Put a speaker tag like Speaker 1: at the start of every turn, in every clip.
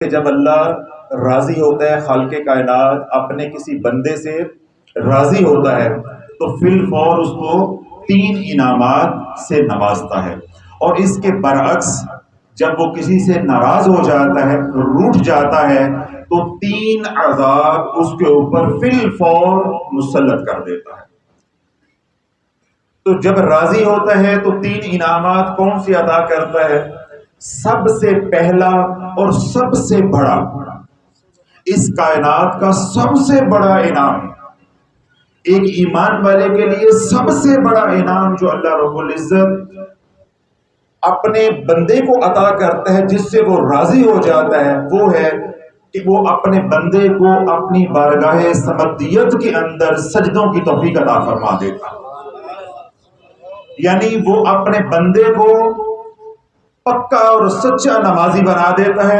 Speaker 1: کہ جب اللہ راضی ہوتا ہے، خالق کائنات اپنے کسی بندے سے راضی ہوتا ہے تو فی الفور اس کو 3 انعامات سے نوازتا ہے، اور اس کے برعکس جب وہ کسی سے ناراض ہو جاتا ہے، روٹھ جاتا ہے، تو 3 عذاب اس کے اوپر فی الفور مسلط کر دیتا ہے۔ تو جب راضی ہوتا ہے تو 3 انعامات کون سی عطا کرتا ہے؟ سب سے پہلا اور سب سے بڑا، اس کائنات کا سب سے بڑا انعام، ایک ایمان والے کے لیے سب سے بڑا انعام جو اللہ رب العزت اپنے بندے کو عطا کرتا ہے، جس سے وہ راضی ہو جاتا ہے، وہ ہے کہ وہ اپنے بندے کو اپنی بارگاہ صمدیت کے اندر سجدوں کی توفیق عطا فرما دیتا ہے۔ یعنی وہ اپنے بندے کو پکا اور سچا نمازی بنا دیتا ہے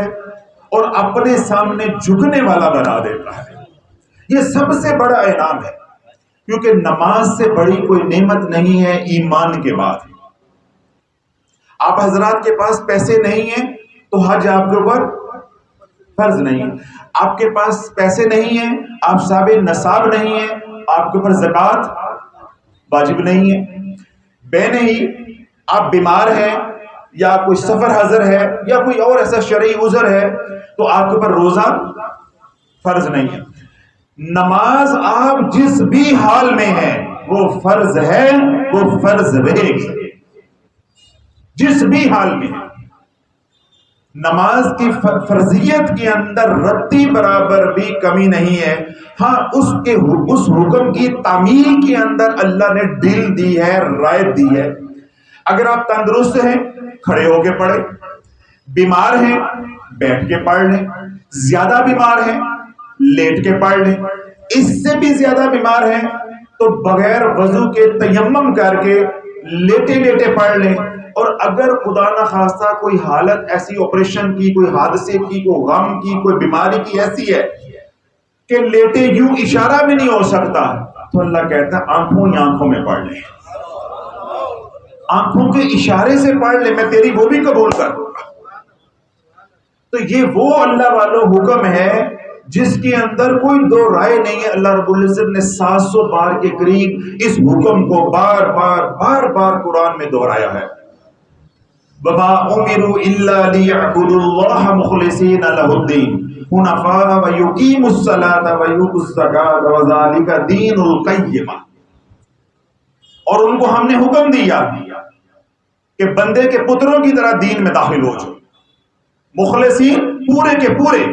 Speaker 1: اور اپنے سامنے جھکنے والا بنا دیتا ہے۔ یہ سب سے بڑا انعام ہے، کیونکہ نماز سے بڑی کوئی نعمت نہیں ہے ایمان کے بعد۔ آپ حضرات کے پاس پیسے نہیں ہیں تو حج آپ کے اوپر فرض نہیں ہے، آپ کے پاس پیسے نہیں ہیں، آپ صاحب نصاب نہیں ہیں، آپ کے اوپر زکوٰۃ واجب نہیں ہے۔ بے نہیں، آپ بیمار ہیں یا کوئی سفر حاضر ہے یا کوئی اور ایسا شرعی عذر ہے تو آپ کے اوپر روزہ فرض نہیں ہے۔ نماز آپ جس بھی حال میں ہیں وہ فرض ہے، وہ فرض رہے گی جس بھی حال میں ہے۔ نماز کی فرضیت کے اندر رتی برابر بھی کمی نہیں ہے۔ ہاں اس حکم کی تعمیل کے اندر اللہ نے ڈھیل دی ہے، رعایت دی ہے۔ اگر آپ تندرست ہیں کھڑے ہو کے پڑھیں، بیمار ہیں بیٹھ کے پڑھ لیں، زیادہ بیمار ہیں لیٹ کے پڑھ لیں، اس سے بھی زیادہ بیمار ہیں تو بغیر وضو کے تیمم کر کے لیٹے لیٹے پڑھ لیں۔ اور اگر خدا نہ خواستہ کوئی حالت ایسی، آپریشن کی، کوئی حادثے کی، کوئی غم کی، کوئی بیماری کی ایسی ہے کہ لیٹے یوں اشارہ بھی نہیں ہو سکتا، تو اللہ کہتا ہے آنکھوں ہی آنکھوں میں پڑھ لیں، آنکھوں کے اشارے سے پڑھ لیں، میں تیری وہ بھی قبول کر دوں گا۔ تو یہ وہ اللہ والوں حکم ہے جس کے اندر کوئی دو رائے نہیں ہے۔ اللہ رب العزت نے 700 بار کے قریب اس حکم کو بار بار قرآن میں دہرایا ہے۔ وَمَا أُمِرُوا إِلَّا لِيَعْبُدُوا اللَّهَ مُخْلِصِينَ لَهُ الدِّينَ حُنَفَاءَ وَيُقِيمُوا الصَّلَاةَ وَيُؤْتُوا الزَّكَاةَ وَذَلِكَ دِينُ الْقَيِّمَةِ۔ اور ان کو ہم نے حکم دیا کہ بندے کے پتروں کی طرح دین میں داخل ہو جاؤ، مخلصین پورے کے پورے۔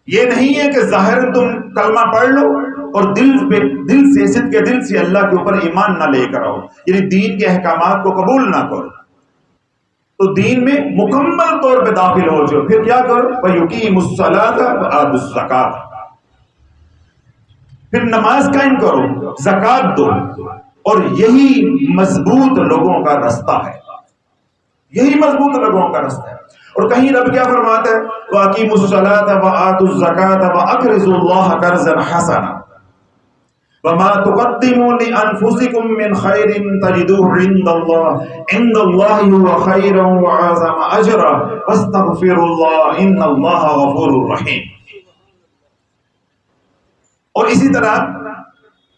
Speaker 1: یہ نہیں ہے کہ ظاہر تم کلمہ پڑھ لو اور دل سے صدق کے دل سے اللہ کے اوپر ایمان نہ لے کر آؤ، یعنی دین کے احکامات کو قبول نہ کرو، تو دین میں مکمل طور پہ داخل ہو جاؤ۔ پھر کیا کرو؟ وَيُقِيمُوا الصَّلَاةَ وَآتُوا الزَّكَاةَ، پھر نماز قائم کرو، زکوٰۃ دو، اور یہی مضبوط لوگوں کا رستہ ہے، یہی مضبوط لوگوں کا رستہ ہے۔ اور کہیں رب کیا فرماتا ہے؟ وَأَقِيمُوا الصَّلَاةَ وَآتُوا الزَّكَاةَ وَأَقْرِضُوا اللَّهَ قَرْضًا حَسَنًا وَمَا تُقَدِّمُوا لِأَنفُسِكُم مِّنْ خَيْرٍ تَجِدُوهُ عِندَ اللَّهِ هُوَ خَيْرًا وَأَعْظَمَ أَجْرًا وَاسْتَغْفِرُوا اللَّهَ إِنَّ اللَّهَ غَفُورٌ رَحِيمٌ۔ اور اسی طرح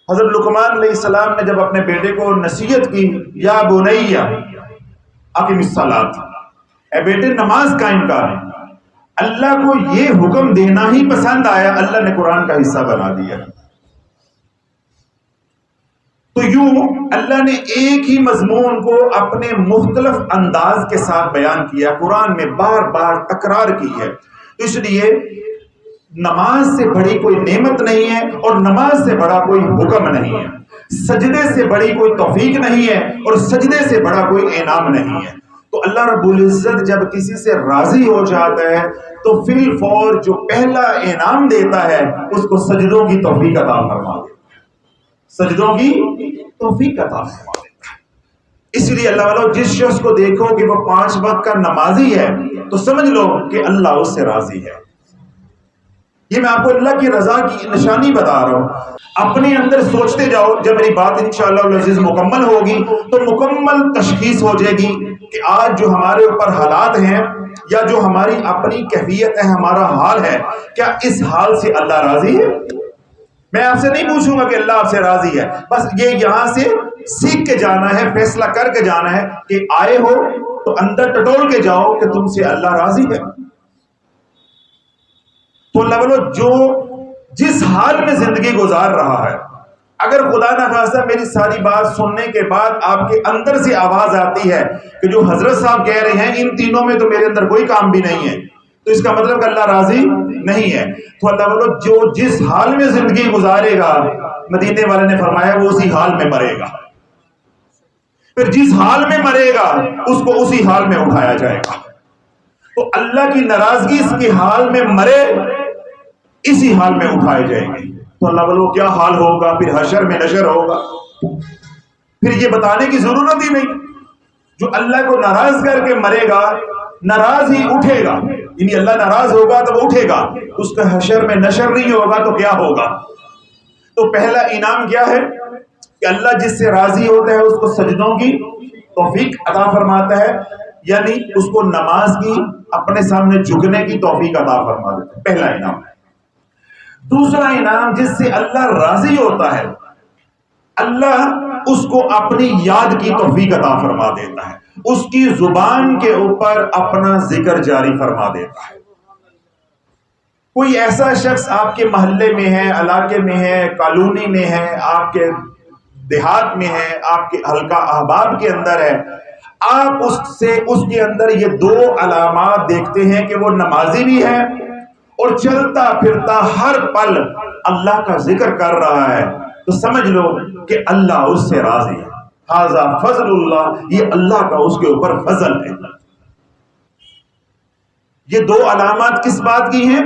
Speaker 1: حضرت لقمان علیہ السلام نے جب اپنے بیٹے کو نصیحت کی، یا بنی اقم الصلاۃ، اے بیٹے نماز قائم کر، اللہ کو یہ حکم دینا ہی پسند آیا، اللہ نے قرآن کا حصہ بنا دیا۔ تو یوں اللہ نے ایک ہی مضمون کو اپنے مختلف انداز کے ساتھ بیان کیا، قرآن میں بار بار تکرار کی ہے۔ اس لیے نماز سے بڑی کوئی نعمت نہیں ہے اور نماز سے بڑا کوئی حکم نہیں ہے، سجدے سے بڑی کوئی توفیق نہیں ہے اور سجدے سے بڑا کوئی انعام نہیں ہے۔ تو اللہ رب العزت جب کسی سے راضی ہو جاتا ہے تو فی الفور جو پہلا انعام دیتا ہے اس کو سجدوں کی توفیق عطا فرما دیتا ہے، سجدوں کی توفیق عطا فرما دیتا ہے۔ اس لیے اللہ والوں جس شخص کو دیکھو کہ وہ 5 وقت کا نمازی ہے تو سمجھ لو کہ اللہ اس سے راضی ہے۔ یہ میں آپ کو اللہ کی رضا کی نشانی بتا رہا ہوں۔ اپنے اندر سوچتے جاؤ، جب میری بات انشاءاللہ العزیز مکمل ہوگی تو مکمل تشخیص ہو جائے گی کہ آج جو ہمارے اوپر حالات ہیں یا جو ہماری اپنی کیفیت ہے، ہمارا حال ہے، کیا اس حال سے اللہ راضی ہے؟ میں آپ سے نہیں پوچھوں گا کہ اللہ آپ سے راضی ہے، بس یہ یہاں سے سیکھ کے جانا ہے، فیصلہ کر کے جانا ہے کہ آئے ہو تو اندر ٹٹول کے جاؤ کہ تم سے اللہ راضی ہے۔ تو اللہ بولو جو جس حال میں زندگی گزار رہا ہے، اگر خدا نہ خواستہ میری ساری بات سننے کے بعد آپ کے اندر سے آواز آتی ہے کہ جو حضرت صاحب کہہ رہے ہیں ان تینوں میں تو میرے اندر کوئی کام بھی نہیں ہے، تو اس کا مطلب کہ اللہ راضی نہیں ہے۔ تو اللہ بولو جو جس حال میں زندگی گزارے گا، مدینے والے نے فرمایا وہ اسی حال میں مرے گا، پھر جس حال میں مرے گا اس کو اسی حال میں اٹھایا جائے گا۔ تو اللہ کی ناراضگی اس کے حال میں مرے، اسی حال میں اٹھائے جائیں گے۔ تو اللہ بولو کیا حال ہوگا؟ پھر حشر میں نشر ہوگا، پھر یہ بتانے کی ضرورت ہی نہیں۔ جو اللہ کو ناراض کر کے مرے گا ناراض ہی اٹھے گا، یعنی اللہ ناراض ہوگا تو وہ اٹھے گا، اس کا حشر میں نشر نہیں ہوگا تو کیا ہوگا؟ تو پہلا انعام کیا ہے کہ اللہ جس سے راضی ہوتا ہے اس کو سجدوں کی توفیق عطا فرماتا ہے، یعنی اس کو نماز کی اپنے سامنے جھکنے کی توفیق عطا فرما دیتا ہے، پہلا انعام ہے۔ دوسرا انعام جس سے اللہ راضی ہوتا ہے، اللہ اس کو اپنی یاد کی توفیق عطا فرما دیتا ہے، اس کی زبان کے اوپر اپنا ذکر جاری فرما دیتا ہے۔ کوئی ایسا شخص آپ کے محلے میں ہے، علاقے میں ہے، کالونی میں ہے، آپ کے دیہات میں ہے، آپ کے حلقہ احباب کے اندر ہے، آپ اس کے اندر یہ دو علامات دیکھتے ہیں کہ وہ نمازی بھی ہے اور چلتا پھرتا ہر پل اللہ کا ذکر کر رہا ہے، تو سمجھ لو کہ اللہ اس سے راضی ہے۔ ھذا فضل اللہ، یہ اللہ کا اس کے اوپر فضل ہے۔ یہ دو علامات کس بات کی ہیں؟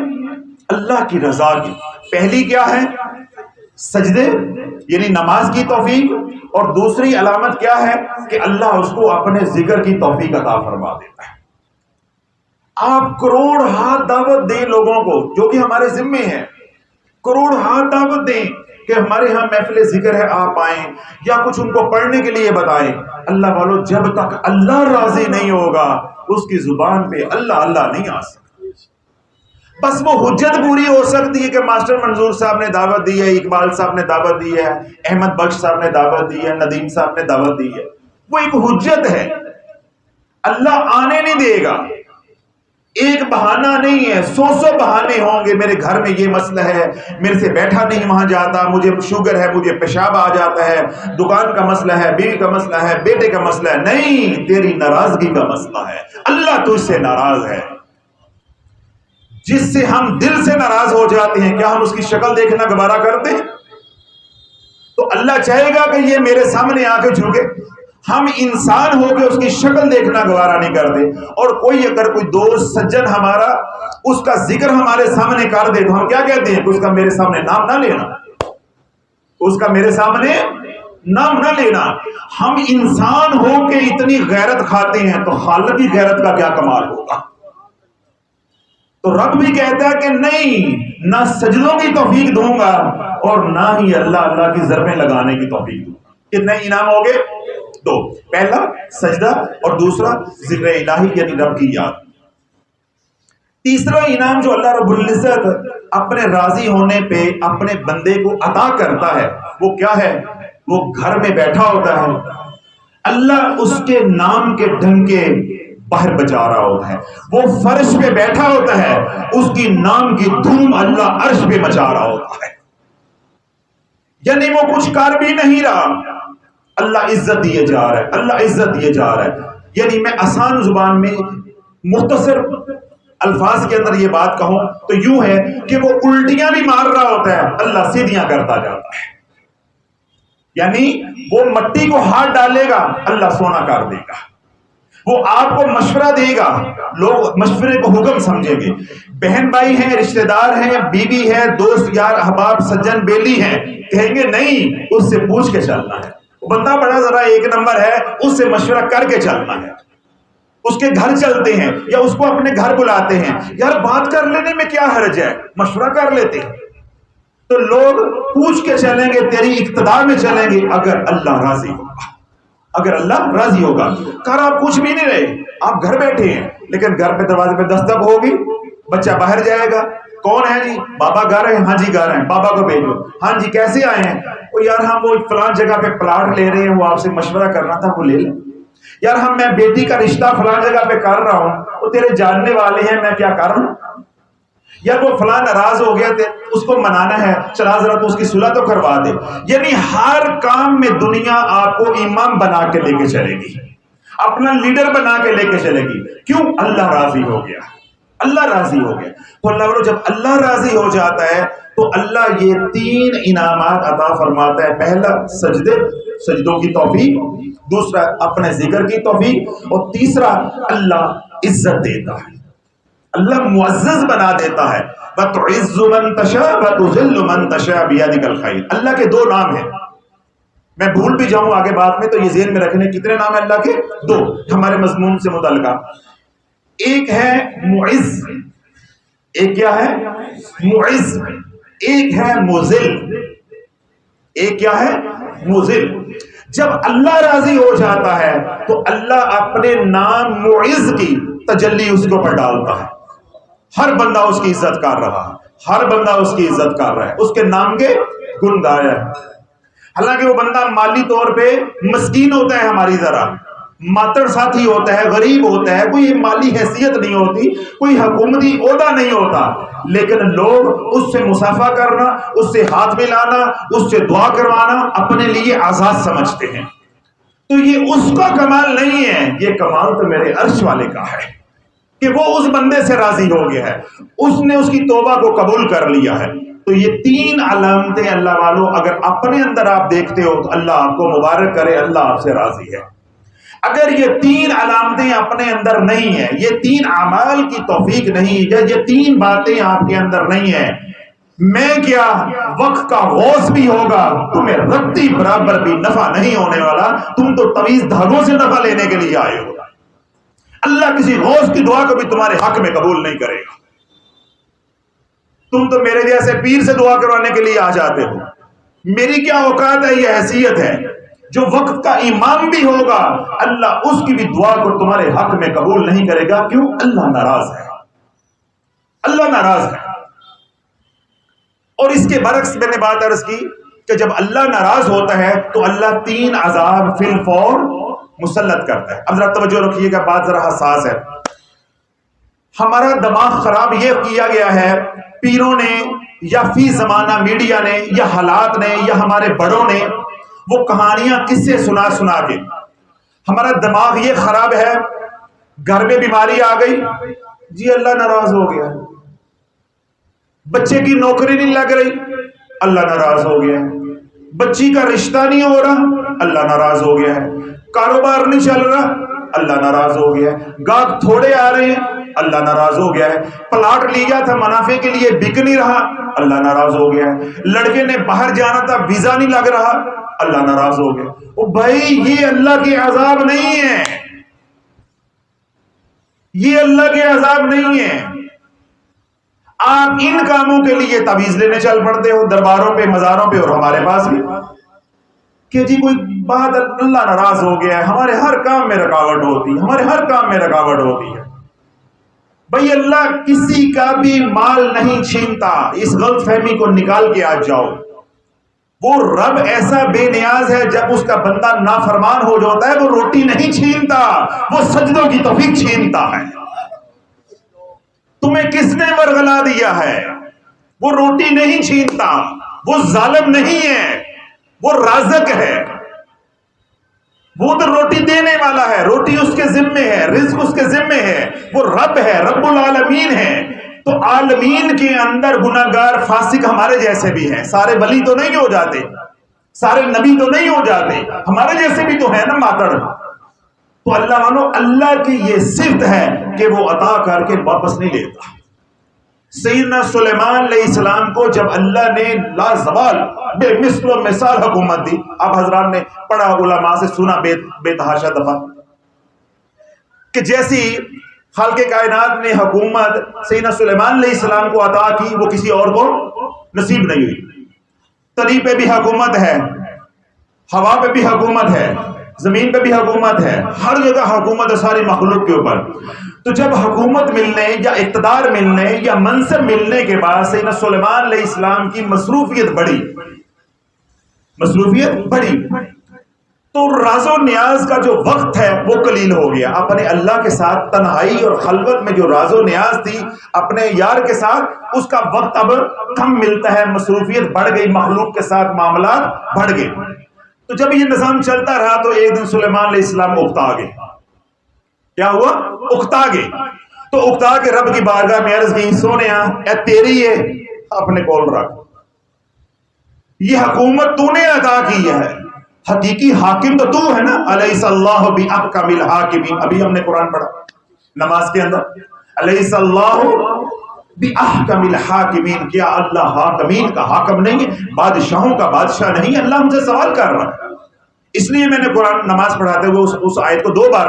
Speaker 1: اللہ کی رضا کی۔ پہلی کیا ہے؟ سجدے یعنی نماز کی توفیق، اور دوسری علامت کیا ہے کہ اللہ اس کو اپنے ذکر کی توفیق عطا فرما دیتا ہے۔ آپ کروڑ ہاتھ دعوت دیں لوگوں کو جو کہ ہمارے ذمے ہیں، کروڑ ہاتھ دعوت دیں کہ ہمارے ہاں محفل ذکر ہے آپ آئیں، یا کچھ ان کو پڑھنے کے لیے بتائیں، اللہ والو جب تک اللہ راضی نہیں ہوگا اس کی زبان پہ اللہ اللہ نہیں آ سکتا۔ بس وہ حجت پوری ہو سکتی ہے کہ ماسٹر منظور صاحب نے دعوت دی ہے، اقبال صاحب نے دعوت دی ہے، احمد بخش صاحب نے دعوت دی ہے، ندیم صاحب نے دعوت دی ہے، وہ ایک حجت ہے، اللہ آنے نہیں دے گا۔ ایک بہانہ نہیں ہے، 100 بہانے ہوں گے، میرے گھر میں یہ مسئلہ ہے، میرے سے بیٹھا نہیں وہاں جاتا، مجھے شوگر ہے، مجھے پیشاب آ جاتا ہے، دکان کا مسئلہ ہے، بیوی کا مسئلہ ہے، بیٹے کا مسئلہ ہے، نہیں، تیری ناراضگی کا مسئلہ ہے۔ اللہ تجھ سے ناراض ہے۔ جس سے ہم دل سے ناراض ہو جاتے ہیں، کیا ہم اس کی شکل دیکھنا گوارا کرتے ہیں؟ تو اللہ چاہے گا کہ یہ میرے سامنے آ کے جھکے، ہم انسان ہو کے اس کی شکل دیکھنا گوارا نہیں کرتے۔ اور اگر کوئی دوست سجن ہمارا اس کا ذکر ہمارے سامنے کر دے تو ہم کیا کہتے ہیں کہ اس کا میرے سامنے نام نہ لینا، اس کا میرے سامنے نام نہ لینا۔ ہم انسان ہو کے اتنی غیرت کھاتے ہیں تو خالق کی غیرت کا کیا کمال ہوگا؟ تو رب بھی کہتا ہے کہ نہیں، نہ سجدوں کی توفیق دوں گا اور نہ ہی اللہ کی ضربیں لگانے کی توفیق دوں گا۔ کتنے انعام ہو گئے؟ 2، پہلا سجدہ اور دوسرا ذکر الہی یعنی رب کی یاد۔ تیسرا انعام جو اللہ رب العزت اپنے راضی ہونے پہ اپنے بندے کو عطا کرتا ہے وہ کیا ہے؟ وہ گھر میں بیٹھا ہوتا ہے، اللہ اس کے نام کے ڈنکے باہر بجا رہا ہوتا ہے، وہ فرش پہ بیٹھا ہوتا ہے، اس کی نام کی دھوم اللہ عرش پہ مچا رہا ہوتا ہے، یعنی وہ کچھ کر بھی نہیں رہا، اللہ عزت دیے جا رہا ہے، اللہ عزت دیے جا رہا ہے۔ یعنی میں آسان زبان میں مختصر الفاظ کے اندر یہ بات کہوں تو یوں ہے کہ وہ الٹیاں بھی مار رہا ہوتا ہے، اللہ سیدھیاں کرتا جاتا ہے، یعنی وہ مٹی کو ہاتھ ڈالے گا اللہ سونا کر دے گا، وہ آپ کو مشورہ دے گا، لوگ مشورے کو حکم سمجھیں گے، بہن بھائی ہیں، رشتہ دار ہیں، بیوی ہے، دوست یار احباب سجن بیلی ہیں، کہیں گے نہیں اس سے پوچھ کے چلنا ہے، بندہ بڑا ذرا ایک نمبر ہے، اس سے مشورہ کر کے چلنا ہے، اس کے گھر چلتے ہیں یا اس کو اپنے گھر بلاتے ہیں، یار بات کر لینے میں کیا حرج ہے، مشورہ کر لیتے ہیں، تو لوگ پوچھ کے چلیں گے، تیری اقتدار میں چلیں گے اگر اللہ راضی ہوگا۔ اگر اللہ راضی ہوگا. کہا آپ کچھ بھی نہیں رہے, آپ گھر بیٹھے ہیں, لیکن گھر پہ دروازے پہ دستک ہوگی, بچہ باہر جائے گا, کون ہے جی؟ بابا گھر ہے, ہاں جی گھر ہیں, بابا کو بھیجو. ہاں جی کیسے آئے ہیں؟ وہ یار ہم وہ فلان جگہ پہ پلاٹ لے رہے ہیں, وہ آپ سے مشورہ کرنا تھا, وہ لے لیں. یار میں بیٹی کا رشتہ فلان جگہ پہ کر رہا ہوں, وہ تیرے جاننے والے ہیں, میں کیا کر رہا ہوں. یار وہ فلان ناراض ہو گیا تھے, اس کو منانا ہے, چلا ذرا تو اس کی صلح تو کروا دے. یعنی ہر کام میں دنیا آپ کو امام بنا کے لے کے چلے گی, اپنا لیڈر بنا کے لے کے چلے گی. کیوں؟ اللہ راضی ہو گیا, اللہ راضی ہو گیا. تو اللہ جب اللہ راضی ہو جاتا ہے تو اللہ یہ 3 انعامات عطا فرماتا ہے. پہلا سجدوں کی توفیق, دوسرا اپنے ذکر کی توفیق, اور تیسرا اللہ عزت دیتا ہے, اللہ معزز بنا دیتا ہے. وَتُعِزُّ مَن تَشَاءُ وَتُذِلُّ مَن تَشَاءُ بِيَدِكَ الْخَيْرُ. اللہ کے 2 نام ہیں, میں بھول بھی جاؤں آگے بات میں تو یہ ذہن میں رکھنے. کتنے نام ہیں اللہ کے؟ 2, ہمارے مضمون سے متعلقہ. ایک ہے معز, ایک کیا ہے؟ معز. ایک ہے مذل, ایک کیا ہے؟ مذل. جب اللہ راضی ہو جاتا ہے تو اللہ اپنے نام معز کی تجلی اس کے اوپر ڈالتا ہے. ہر بندہ اس کی عزت کر رہا ہے, ہر بندہ اس کی عزت کر رہا ہے, اس کے نام کے گن گا رہا ہے. حالانکہ وہ بندہ مالی طور پہ مسکین ہوتا ہے, ہماری ذرا ماتڑ ساتھی ہوتا ہے, غریب ہوتا ہے, کوئی مالی حیثیت نہیں ہوتی, کوئی حکومتی عہدہ نہیں ہوتا, لیکن لوگ اس سے مصافحہ کرنا, اس سے ہاتھ ملانا, اس سے دعا کروانا اپنے لیے آزاد سمجھتے ہیں. تو یہ اس کا کمال نہیں ہے, یہ کمال تو میرے عرش والے کا ہے کہ وہ اس بندے سے راضی ہو گیا ہے, اس نے اس کی توبہ کو قبول کر لیا ہے. تو یہ 3 علامتیں اللہ والوں اگر اپنے اندر آپ دیکھتے ہو تو اللہ آپ کو مبارک کرے, اللہ آپ سے راضی ہے. اگر یہ 3 علامتیں اپنے اندر نہیں ہیں, یہ 3 اعمال کی توفیق نہیں ہے, یہ 3 باتیں آپ کے اندر نہیں ہیں, میں کیا وقت کا غوث بھی ہوگا, تمہیں رتی برابر بھی نفع نہیں ہونے والا. تم تو طویل دھاگوں سے نفع لینے کے لیے آئے ہو. اللہ کسی غوث کی دعا کو بھی تمہارے حق میں قبول نہیں کرے گا. تم تو میرے جیسے پیر سے دعا کروانے کے لیے آ جاتے ہو. میری کیا اوقات ہے, یہ حیثیت ہے. جو وقت کا امام بھی ہوگا اللہ اس کی بھی دعا کو تمہارے حق میں قبول نہیں کرے گا. کیوں؟ اللہ ناراض ہے, اللہ ناراض ہے. اور اس کے برعکس میں نے بات عرض کی کہ جب اللہ ناراض ہوتا ہے تو اللہ 3 عذاب فی الفور مسلط کرتا ہے. اب ذرا توجہ رکھیے گا, بات ذرا حساس ہے. ہمارا دماغ خراب یہ کیا گیا ہے پیروں نے یا فی زمانہ میڈیا نے یا حالات نے یا ہمارے بڑوں نے, وہ کہانیاں قصے سنا سنا کے ہمارا دماغ یہ خراب ہے. گھر میں بیماری آ گئی, جی اللہ ناراض ہو گیا. بچے کی نوکری نہیں لگ رہی, اللہ ناراض ہو گیا. بچی کا رشتہ نہیں ہو رہا, اللہ ناراض ہو گیا ہے. کاروبار نہیں چل رہا, اللہ ناراض ہو گیا ہے. گاہک تھوڑے آ رہے ہیں, اللہ ناراض ہو گیا ہے. پلاٹ لیا تھا منافع کے لیے, بک نہیں رہا, اللہ ناراض ہو گیا ہے. لڑکے نے باہر جانا تھا, ویزا نہیں لگ رہا, اللہ ناراض ہو گیا. او بھائی یہ اللہ کے عذاب نہیں ہے, یہ اللہ کے عذاب نہیں ہے. آپ ان کاموں کے لیے تعویذ لینے چل پڑتے ہو درباروں پہ, مزاروں پہ, اور ہمارے پاس بھی کہ جی کوئی بات اللہ ناراض ہو گیا ہے, ہمارے ہر کام میں رکاوٹ ہوتی ہے, ہمارے ہر کام میں رکاوٹ ہوتی ہے. بھئی اللہ کسی کا بھی مال نہیں چھینتا, اس غلط فہمی کو نکال کے آ جاؤ. وہ رب ایسا بے نیاز ہے, جب اس کا بندہ نافرمان ہو جاتا ہے وہ روٹی نہیں چھینتا, وہ سجدوں کی توفیق چھینتا ہے. تمہیں کس نے ورغلا دیا ہے؟ وہ روٹی نہیں چھینتا, وہ ظالم نہیں ہے, وہ رازق ہے. وہ تو روٹی دینے والا ہے, روٹی اس کے ذمے ہے, رزق اس کے ذمے ہے. وہ رب ہے, رب العالمین ہے. تو عالمین کے اندر گناہگار فاسق ہمارے جیسے بھی ہیں. سارے ولی تو نہیں ہو جاتے, سارے نبی تو نہیں ہو جاتے, ہمارے جیسے بھی تو ہے نا ماتڑ. تو اللہ مانو اللہ کی یہ صفت ہے کہ وہ عطا کر کے واپس نہیں لیتا. سیدنا سلیمان علیہ السلام کو جب اللہ نے لازوال بے مثل و مثال حکومت دی, آپ حضرات نے پڑھا, علماء سے سنا بے تحاشا دفعہ, کہ جیسی خالق کائنات نے حکومت سیدنا سلیمان علیہ السلام کو عطا کی وہ کسی اور کو نصیب نہیں ہوئی. تری پہ بھی حکومت ہے, ہوا پہ بھی حکومت ہے, زمین پہ بھی حکومت ہے، ہر جگہ حکومت ہے ساری مخلوق کے اوپر. تو جب حکومت ملنے یا اقتدار ملنے یا منصب ملنے کے بعد سیدنا سلیمان علیہ السلام کی مصروفیت بڑھی، تو راز و نیاز کا جو وقت ہے وہ قلیل ہو گیا. اپنے اللہ کے ساتھ تنہائی اور خلوت میں جو راز و نیاز تھی اپنے یار کے ساتھ، اس کا وقت اب کم ملتا ہے، مصروفیت بڑھ گئی، مخلوق کے ساتھ معاملات بڑھ گئے. تو جب یہ نظام چلتا رہا تو ایک دن سلیمان علیہ السلام اکتا گئے. کیا ہوا؟ اکتا گئے. تو اکتا کے رب کی بارگاہ میں عرض کی، سونیا اے تیری ہے، اپنے کول رکھ، یہ حکومت تو نے عطا کی ہے، حقیقی حاکم تو تو ہے نا. الیس اللہ باحکم الحاکمین، ابھی ہم نے قرآن پڑھا نماز کے اندر، الیس اللہ باحکم الحاکمین، کیا اللہ حاکمین کا حاکم نہیں ہے، بادشاہوں کا بادشاہ نہیں ہے؟ اللہ ہم سے سوال کر رہا ہے. اس لیے میں نے قرآن نماز پڑھاتے ہوئے اس آیت کو 2 بار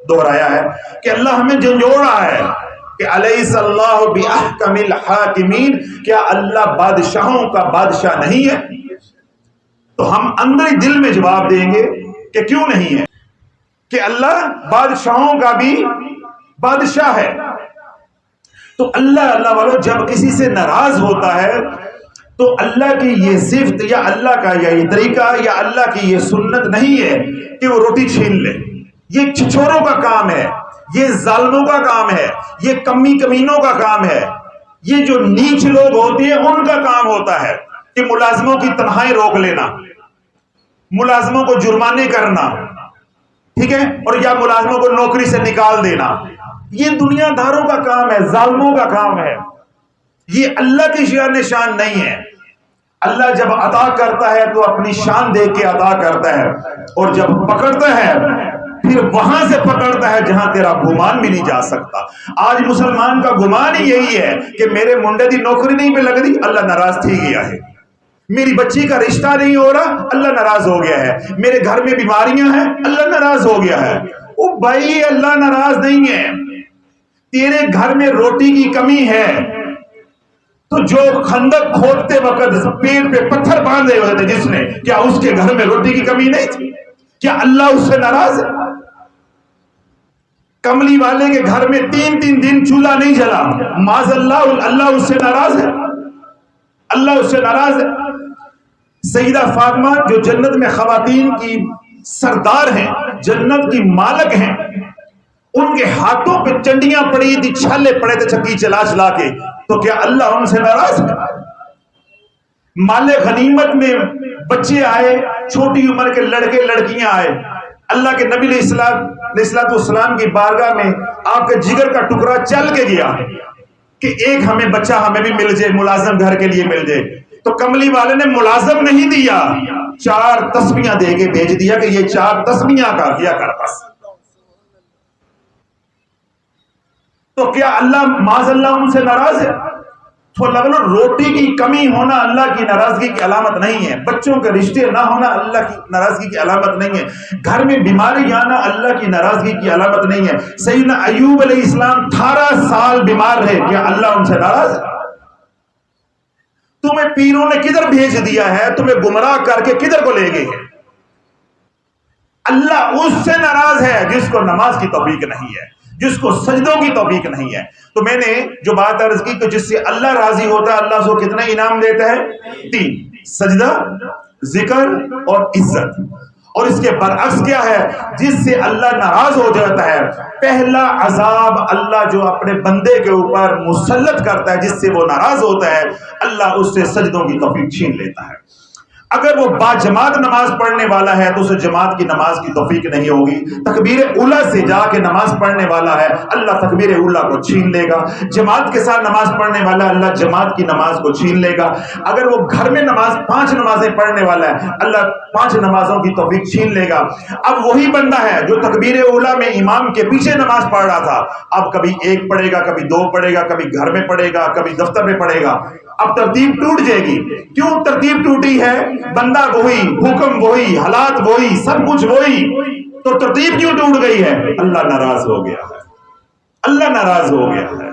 Speaker 1: دہرایا ہے کہ اللہ ہمیں جھنجھوڑ رہا ہے کہ الیس اللہ باحکم الحاکمین، کیا اللہ بادشاہوں کا بادشاہ نہیں ہے؟ تو ہم اندر دل میں جواب دیں گے کہ کیوں نہیں ہے، کہ اللہ بادشاہوں کا بھی بادشاہ ہے. تو اللہ والو جب کسی سے ناراض ہوتا ہے تو اللہ کی یہ صفت یا اللہ کا یہ طریقہ یا اللہ کی یہ سنت نہیں ہے کہ وہ روٹی چھین لے. یہ چھچوروں کا کام ہے، یہ ظالموں کا کام ہے، یہ کمینوں کا کام ہے، یہ جو نیچ لوگ ہوتے ہیں ان کا کام ہوتا ہے کہ ملازموں کی تنخواہیں روک لینا، ملازموں کو جرمانے کرنا، ٹھیک ہے، اور یا ملازموں کو نوکری سے نکال دینا. یہ دنیا داروں کا کام ہے، ظالموں کا کام ہے. یہ اللہ کی شان نہیں ہے. اللہ جب عطا کرتا ہے تو اپنی شان دے کے عطا کرتا ہے، اور جب پکڑتا ہے پھر وہاں سے پکڑتا ہے جہاں تیرا گمان بھی نہیں جا سکتا. آج مسلمان کا گمان ہی یہی ہے کہ میرے منڈے دی نوکری نہیں پہ لگ دی، اللہ ناراض تھی گیا ہے. میری بچی کا رشتہ نہیں ہو رہا، اللہ ناراض ہو گیا ہے. میرے گھر میں بیماریاں ہیں، اللہ ناراض ہو گیا ہے. او بھائی اللہ ناراض نہیں ہے. تیرے گھر میں روٹی کی کمی ہے تو جو خندق کھودتے وقت پیڑ پہ پتھر باندھے ہوئے تھے جس نے، کیا اس کے گھر میں روٹی کی کمی نہیں تھی؟ کیا اللہ اس سے ناراض ہے؟ کملی والے کے گھر میں 3 دن چولہا نہیں جلا، معاذ اللہ اس سے ناراض ہے؟ اللہ اس سے ناراض ہے. سیدہ فاطمہ جو جنت میں خواتین کی سردار ہیں، جنت کی مالک ہیں، ان کے ہاتھوں پہ چنڈیاں پڑی تھی، چھلے پڑے تھے چکی چلا کے، تو کیا اللہ ان سے ناراض ہے؟ مال غنیمت میں بچے آئے، چھوٹی عمر کے لڑکے لڑکیاں آئے، اللہ کے نبی علیہ السلام کی بارگاہ میں آپ کے جگر کا ٹکڑا چل کے گیا کہ ایک ہمیں بچہ ہمیں بھی مل جائے، ملازم گھر کے لیے مل جائے. تو کملی والے نے ملازم نہیں دیا، 4 تسبیحاں دے کے بھیج دیا کہ یہ 4 تسبیحاں کر دیا کر بس. تو کیا اللہ معاذ اللہ ان سے ناراض ہے؟ تو لگو روٹی کی کمی ہونا اللہ کی ناراضگی کی علامت نہیں ہے، بچوں کے رشتے نہ ہونا اللہ کی ناراضگی کی علامت نہیں ہے، گھر میں بیماری آنا اللہ کی ناراضگی کی علامت نہیں ہے. سیدنا ایوب علیہ السلام 18 سال بیمار رہے، کیا اللہ ان سے ناراض ہے؟ تمہیں پیروں نے کدھر بھیج دیا ہے، تمہیں گمراہ کر کے کدھر کو لے گئے ہیں؟ اللہ اس سے ناراض ہے جس کو نماز کی توفیق نہیں ہے، جس کو سجدوں کی توفیق نہیں ہے. تو میں نے جو بات عرض کی کہ جس سے اللہ راضی ہوتا ہے اللہ اس کو کتنا انعام دیتا ہے؟ 3: سجدہ، ذکر اور عزت. اور اس کے برعکس کیا ہے؟ جس سے اللہ ناراض ہو جاتا ہے، پہلا عذاب اللہ جو اپنے بندے کے اوپر مسلط کرتا ہے، جس سے وہ ناراض ہوتا ہے، اللہ اس سے سجدوں کی توفیق چھین لیتا ہے. اگر وہ با جماعت نماز پڑھنے والا ہے تو اسے جماعت کی نماز کی توفیق نہیں ہوگی. تکبیر اولا سے جا کے نماز پڑھنے والا ہے، اللہ تکبیر اولا کو چھین لے گا. جماعت کے ساتھ نماز پڑھنے والا، اللہ جماعت کی نماز کو چھین لے گا. اگر وہ گھر میں 5 نمازیں پڑھنے والا ہے، اللہ 5 نمازوں کی توفیق چھین لے گا. اب وہی بندہ ہے جو تکبیر اولا میں امام کے پیچھے نماز پڑھ رہا تھا، اب کبھی 1 پڑھے گا، کبھی 2 پڑھے گا، کبھی گھر میں پڑھے گا، کبھی دفتر میں پڑھے گا. اب ترتیب ٹوٹ جائے گی. کیوں ترتیب ٹوٹی ہے؟ بندہ وہی، حکم وہی، حالات وہی، سب کچھ وہی، تو ترتیب کیوں ٹوٹ گئی ہے؟ اللہ ناراض ہو گیا ہے، اللہ ناراض ہو گیا ہے.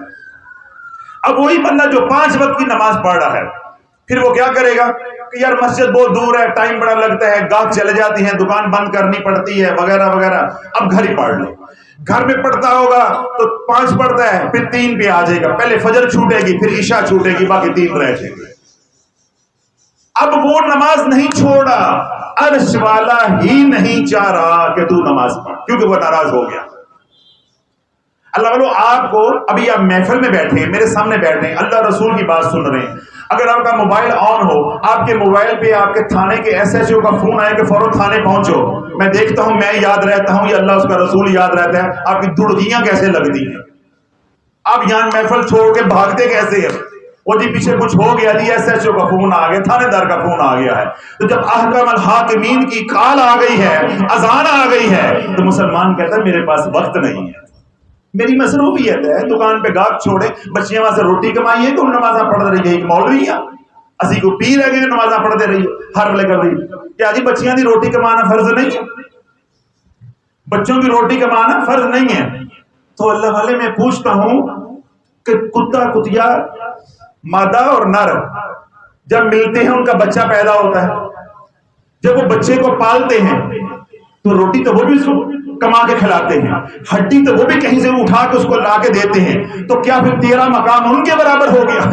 Speaker 1: اب وہی بندہ جو 5 وقت کی نماز پڑھ رہا ہے، پھر وہ کیا کرے گا کہ یار مسجد بہت دور ہے، ٹائم بڑا لگتا ہے، گاہک چلے جاتی ہیں، دکان بند کرنی پڑتی ہے وغیرہ وغیرہ، اب گھر ہی پڑھ لو۔ گھر میں پڑھتا ہوگا تو 5 پڑھتا ہے، پھر 3 پہ آ جائے گا، پہلے فجر چھوٹے گی، پھر عشاء چھوٹے گی، باقی 3 رہ جائیں گے۔ اب وہ نماز نہیں چھوڑا، عرش والا ہی نہیں چاہ رہا کہ تو نماز پڑھ، کیونکہ وہ ناراض ہو گیا۔ اللہ والو، آپ کو ابھی آپ محفل میں بیٹھے ہیں، میرے سامنے بیٹھے ہیں، اللہ رسول کی بات سن رہے ہیں، اگر آپ کا موبائل آن ہو، آپ کے موبائل پہ آپ کے تھانے کے ایس ایچ او کا فون آئے کہ فوراً تھانے پہنچو، میں دیکھتا ہوں، میں یاد رہتا ہوں یا اللہ اس کا رسول یاد رہتا ہے، آپ کی دھڑکیاں کیسے لگتی ہیں؟ آپ یہاں محفل چھوڑ کے بھاگتے کیسے ہیں؟ وہ جی پیچھے کچھ ہو گیا، جی ایس ایچ او کا فون آ گیا، تھانے دار کا فون آ گیا ہے۔ تو جب احکم الحاکمین کی کال آ گئی ہے، اذان آ گئی ہے، تو مسلمان کہتا ہے میرے پاس وقت نہیں ہے، میری مصروفیت ہے، دکان پہ گاہک چھوڑے، بچیاں وہاں سے روٹی کمائی ہے، تم نمازاں پڑھ رہی ہے، ایک مولوی ہے اسی کو پی رہ گئے، نمازاں پڑھتے رہی ہر ویلے کر رہی، کیا جی بچیاں دی روٹی کمانا فرض نہیں ہے؟ بچوں کی روٹی کمانا فرض نہیں ہے؟ تو اللہ والے میں پوچھتا ہوں کہ کتا کتیا، مادہ اور نر جب ملتے ہیں ان کا بچہ پیدا ہوتا ہے، جب وہ بچے کو پالتے ہیں تو روٹی تو وہ بھی اس کو کما کے کھلاتے ہیں، ہڈی تو وہ بھی کہیں سے اٹھا کے اس کو لا کے دیتے ہیں، تو کیا پھر تیرا مقام ان کے برابر ہو گیا؟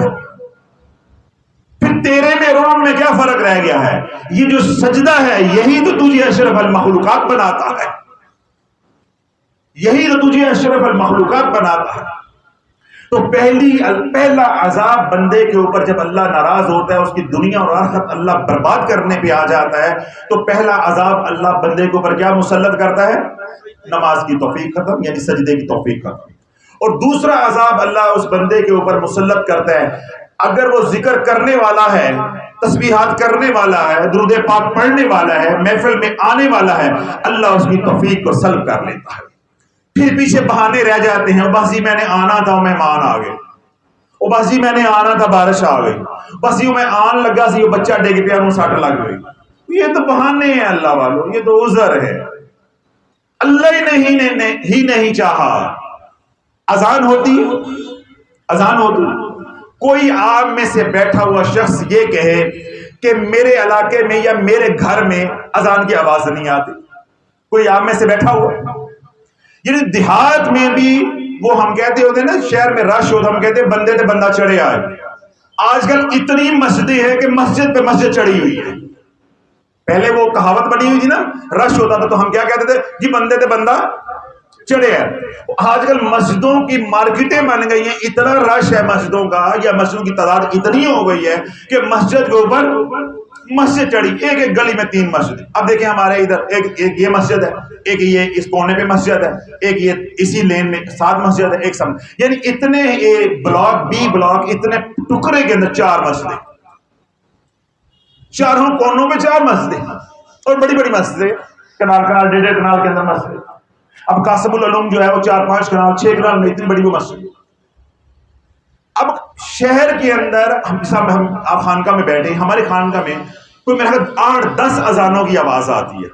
Speaker 1: پھر تیرے میں اور ان میں کیا فرق رہ گیا ہے؟ یہ جو سجدہ ہے یہی تو تجھے اشرف المخلوقات بناتا ہے، یہی تو تجھے اشرف المخلوقات بناتا ہے۔ تو پہلا عذاب بندے کے اوپر جب اللہ ناراض ہوتا ہے، اس کی دنیا اور آخرت اللہ برباد کرنے پہ آ جاتا ہے، تو پہلا عذاب اللہ بندے کے اوپر کیا مسلط کرتا ہے؟ نماز کی توفیق ختم، یعنی سجدے کی توفیق ختم۔ اور دوسرا عذاب اللہ اس بندے کے اوپر مسلط کرتا ہے، اگر وہ ذکر کرنے والا ہے، تسبیحات کرنے والا ہے، درود پاک پڑھنے والا ہے، محفل میں آنے والا ہے، اللہ اس کی توفیق کو سلب کر لیتا ہے۔ پھر پیچھے بہانے رہ جاتے ہیں، بس جی میں نے آنا تھا، مہمان آ گئے، وہ بس جی میں نے آنا تھا، بارش آ گئی، بس یوں میں آن لگا سی، وہ بچہ ڈگ پیا، منہ سٹ لگ گئی۔ یہ تو بہانے ہیں اللہ والوں، یہ تو عذر ہے، اللہ ہی نہیں چاہا۔ اذان ہوتی، اذان ہوتی، کوئی آپ میں سے بیٹھا ہوا شخص یہ کہے کہ میرے علاقے میں یا میرے گھر میں اذان کی آواز نہیں آتی، کوئی آپ میں سے بیٹھا ہوا؟ یعنی دیہات میں بھی وہ ہم کہتے ہوتے ہیں نا، شہر میں رش ہوتا، ہم کہتے ہیں بندے تے بندہ چڑھے آئے، آج کل اتنی مسجدیں ہیں کہ مسجد پہ مسجد چڑھی ہوئی ہے۔ پہلے وہ کہاوت بنی ہوئی تھی نا، رش ہوتا تھا تو ہم کیا کہتے تھے جی بندے تے بندہ چڑھے ہیں۔ آج کل مسجدوں کی مارکیٹیں بن گئی ہیں، اتنا رش ہے مسجدوں کا، یا مسجدوں کی تعداد اتنی ہو گئی ہے کہ مسجد کے اوپر مسجد چڑھی، ایک گلی میں 3 مسجد۔ اب دیکھیں ہمارے ادھر ایک یہ مسجد ہے، ایک یہ اس کونے پہ مسجد ہے، ایک یہ اسی لین میں 7 مسجد ہے، ایک سم، یعنی اتنے بلاک بی بلاک، اتنے ٹکڑے کے اندر 4 مسجدیں، چاروں کونوں پہ 4 مسجدیں، اور بڑی بڑی مسجدیں، کنال 1.5 کنال کے اندر مسجد۔ اب قاسم العلوم جو ہے وہ 4-5 کنال 6 کنال میں اتنی بڑی وہ مسجد۔ اب شہر کے اندر ہم آپ خانقاہ میں بیٹھے، ہمارے خانقاہ میں کوئی میرے خیال 8-10 اذانوں کی آواز آتی ہے،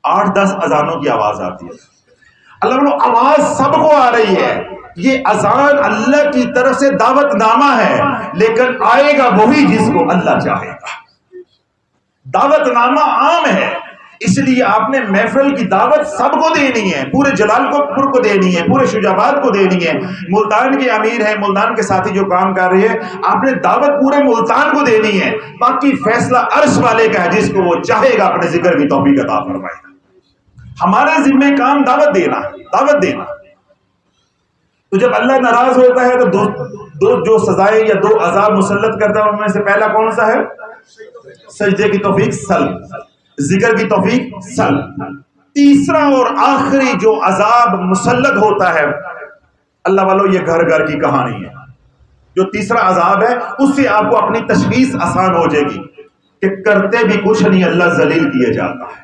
Speaker 1: 8-10 اذانوں کی آواز آتی ہے۔ اللہ بولو آواز سب کو آ رہی ہے، یہ اذان اللہ کی طرف سے دعوت نامہ ہے، لیکن آئے گا وہی جس کو اللہ چاہے گا۔ دعوت نامہ عام ہے، اس لیے آپ نے محفل کی دعوت سب کو دینی ہے، پورے جلال پور کو دینی ہے، پورے شجاع آباد کو دینی ہے، ملتان کے امیر ہیں، ملتان کے ساتھی جو کام کر رہے ہیں، آپ نے دعوت پورے ملتان کو دینی ہے، باقی فیصلہ عرش والے کا ہے، جس کو وہ چاہے گا اپنے ذکر کی توفیق عطا فرمائے گا۔ ہمارے ذمہ کام دعوت دینا، دعوت دینا۔ تو جب اللہ ناراض ہوتا ہے تو دو جو سزائیں یا 2 عذاب مسلط کرتا ہے، ان میں سے پہلا کون سا ہے؟ سجدے کی توفیق سلب، ذکر کی توفیق سلب۔ تیسرا اور آخری جو عذاب مسلط ہوتا ہے، اللہ والو یہ گھر گھر کی کہانی ہے، جو تیسرا عذاب ہے اس سے آپ کو اپنی تشخیص آسان ہو جائے گی کہ کرتے بھی کچھ نہیں، اللہ ذلیل کیے جاتا ہے۔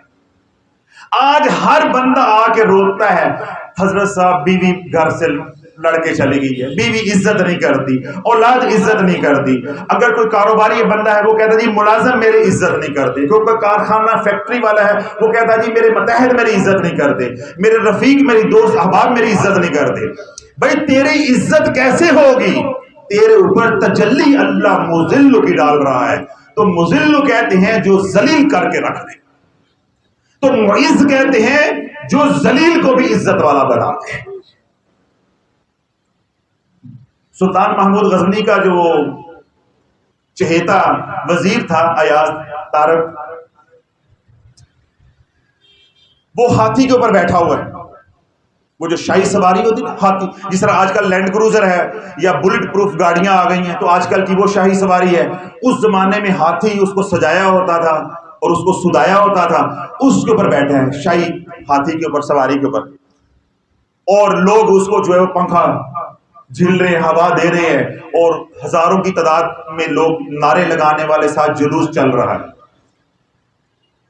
Speaker 1: آج ہر بندہ آ کے روتا ہے، حضرت صاحب بیوی گھر سے لڑکے چلی گئی ہے، بیوی عزت نہیں کرتی، اولاد عزت نہیں کرتی۔ اگر کوئی کاروباری بندہ ہے وہ کہتا ہے جی ملازم میری عزت نہیں کرتے، کوئی کارخانہ فیکٹری والا ہے وہ کہتا ہے جی میرے متحد میری عزت نہیں کرتے، میرے رفیق میری دوست احباب میری عزت نہیں کرتے۔ بھائی تیری عزت کیسے ہوگی تیرے اوپر تجلی اللہ مذل کی ڈال رہا ہے. تو مذل کہتے ہیں جو ذلیل کر کے رکھ دے, تو معز کہتے ہیں جو ذلیل کو بھی عزت والا بنا دے. سلطان محمود غزنی کا جو چہیتا وزیر تھا ایاز طارق, وہ ہاتھی کے اوپر بیٹھا ہوا ہے. وہ جو شاہی سواری ہوتی ہے ہاتھی, جس طرح آج کل لینڈ کروزر ہے یا بلٹ پروف گاڑیاں آ گئی ہیں, تو آج کل کی وہ شاہی سواری ہے. اس زمانے میں ہاتھی اس کو سجایا ہوتا تھا اور اس کو سدایا ہوتا تھا, اس کے اوپر بیٹھے ہیں شاہی ہاتھی کے اوپر, سواری کے اوپر, اور لوگ اس کو جو ہے وہ پنکھا جھل رہے ہیں, ہوا دے رہے ہیں, اور ہزاروں کی تعداد میں لوگ نعرے لگانے والے ساتھ جلوس چل رہا ہے.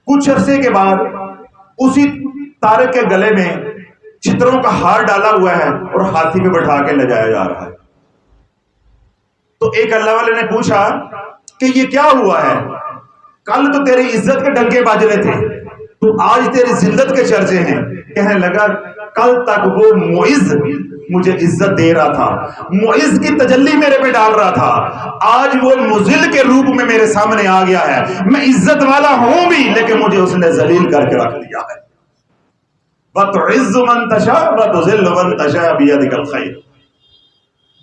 Speaker 1: کچھ عرصے کے بعد اسی طارق کے گلے میں چھتروں کا ہار ڈالا ہوا ہے اور ہاتھی پہ بٹھا کے لے جایا جا رہا ہے. تو ایک اللہ والے نے پوچھا کہ یہ کیا ہوا ہے؟ کل تو تیری عزت کے ڈنکے بج رہے تھے, تو آج تیری ذلت کے چرچے ہیں. کہنے لگا کل تک وہ معز مجھے عزت دے رہا تھا, معز کی تجلی میرے پہ ڈال رہا تھا, آج وہ مذل کے روپ میں میرے سامنے آ گیا ہے. میں عزت والا ہوں بھی, لیکن مجھے اس نے ذلیل کر کے رکھ دیا ہے. وَتُعِزُّ مَن تَشَاءُ وَتُذِلُّ مَن تَشَاءُ بِيَدِكَ الْخَيْرُ.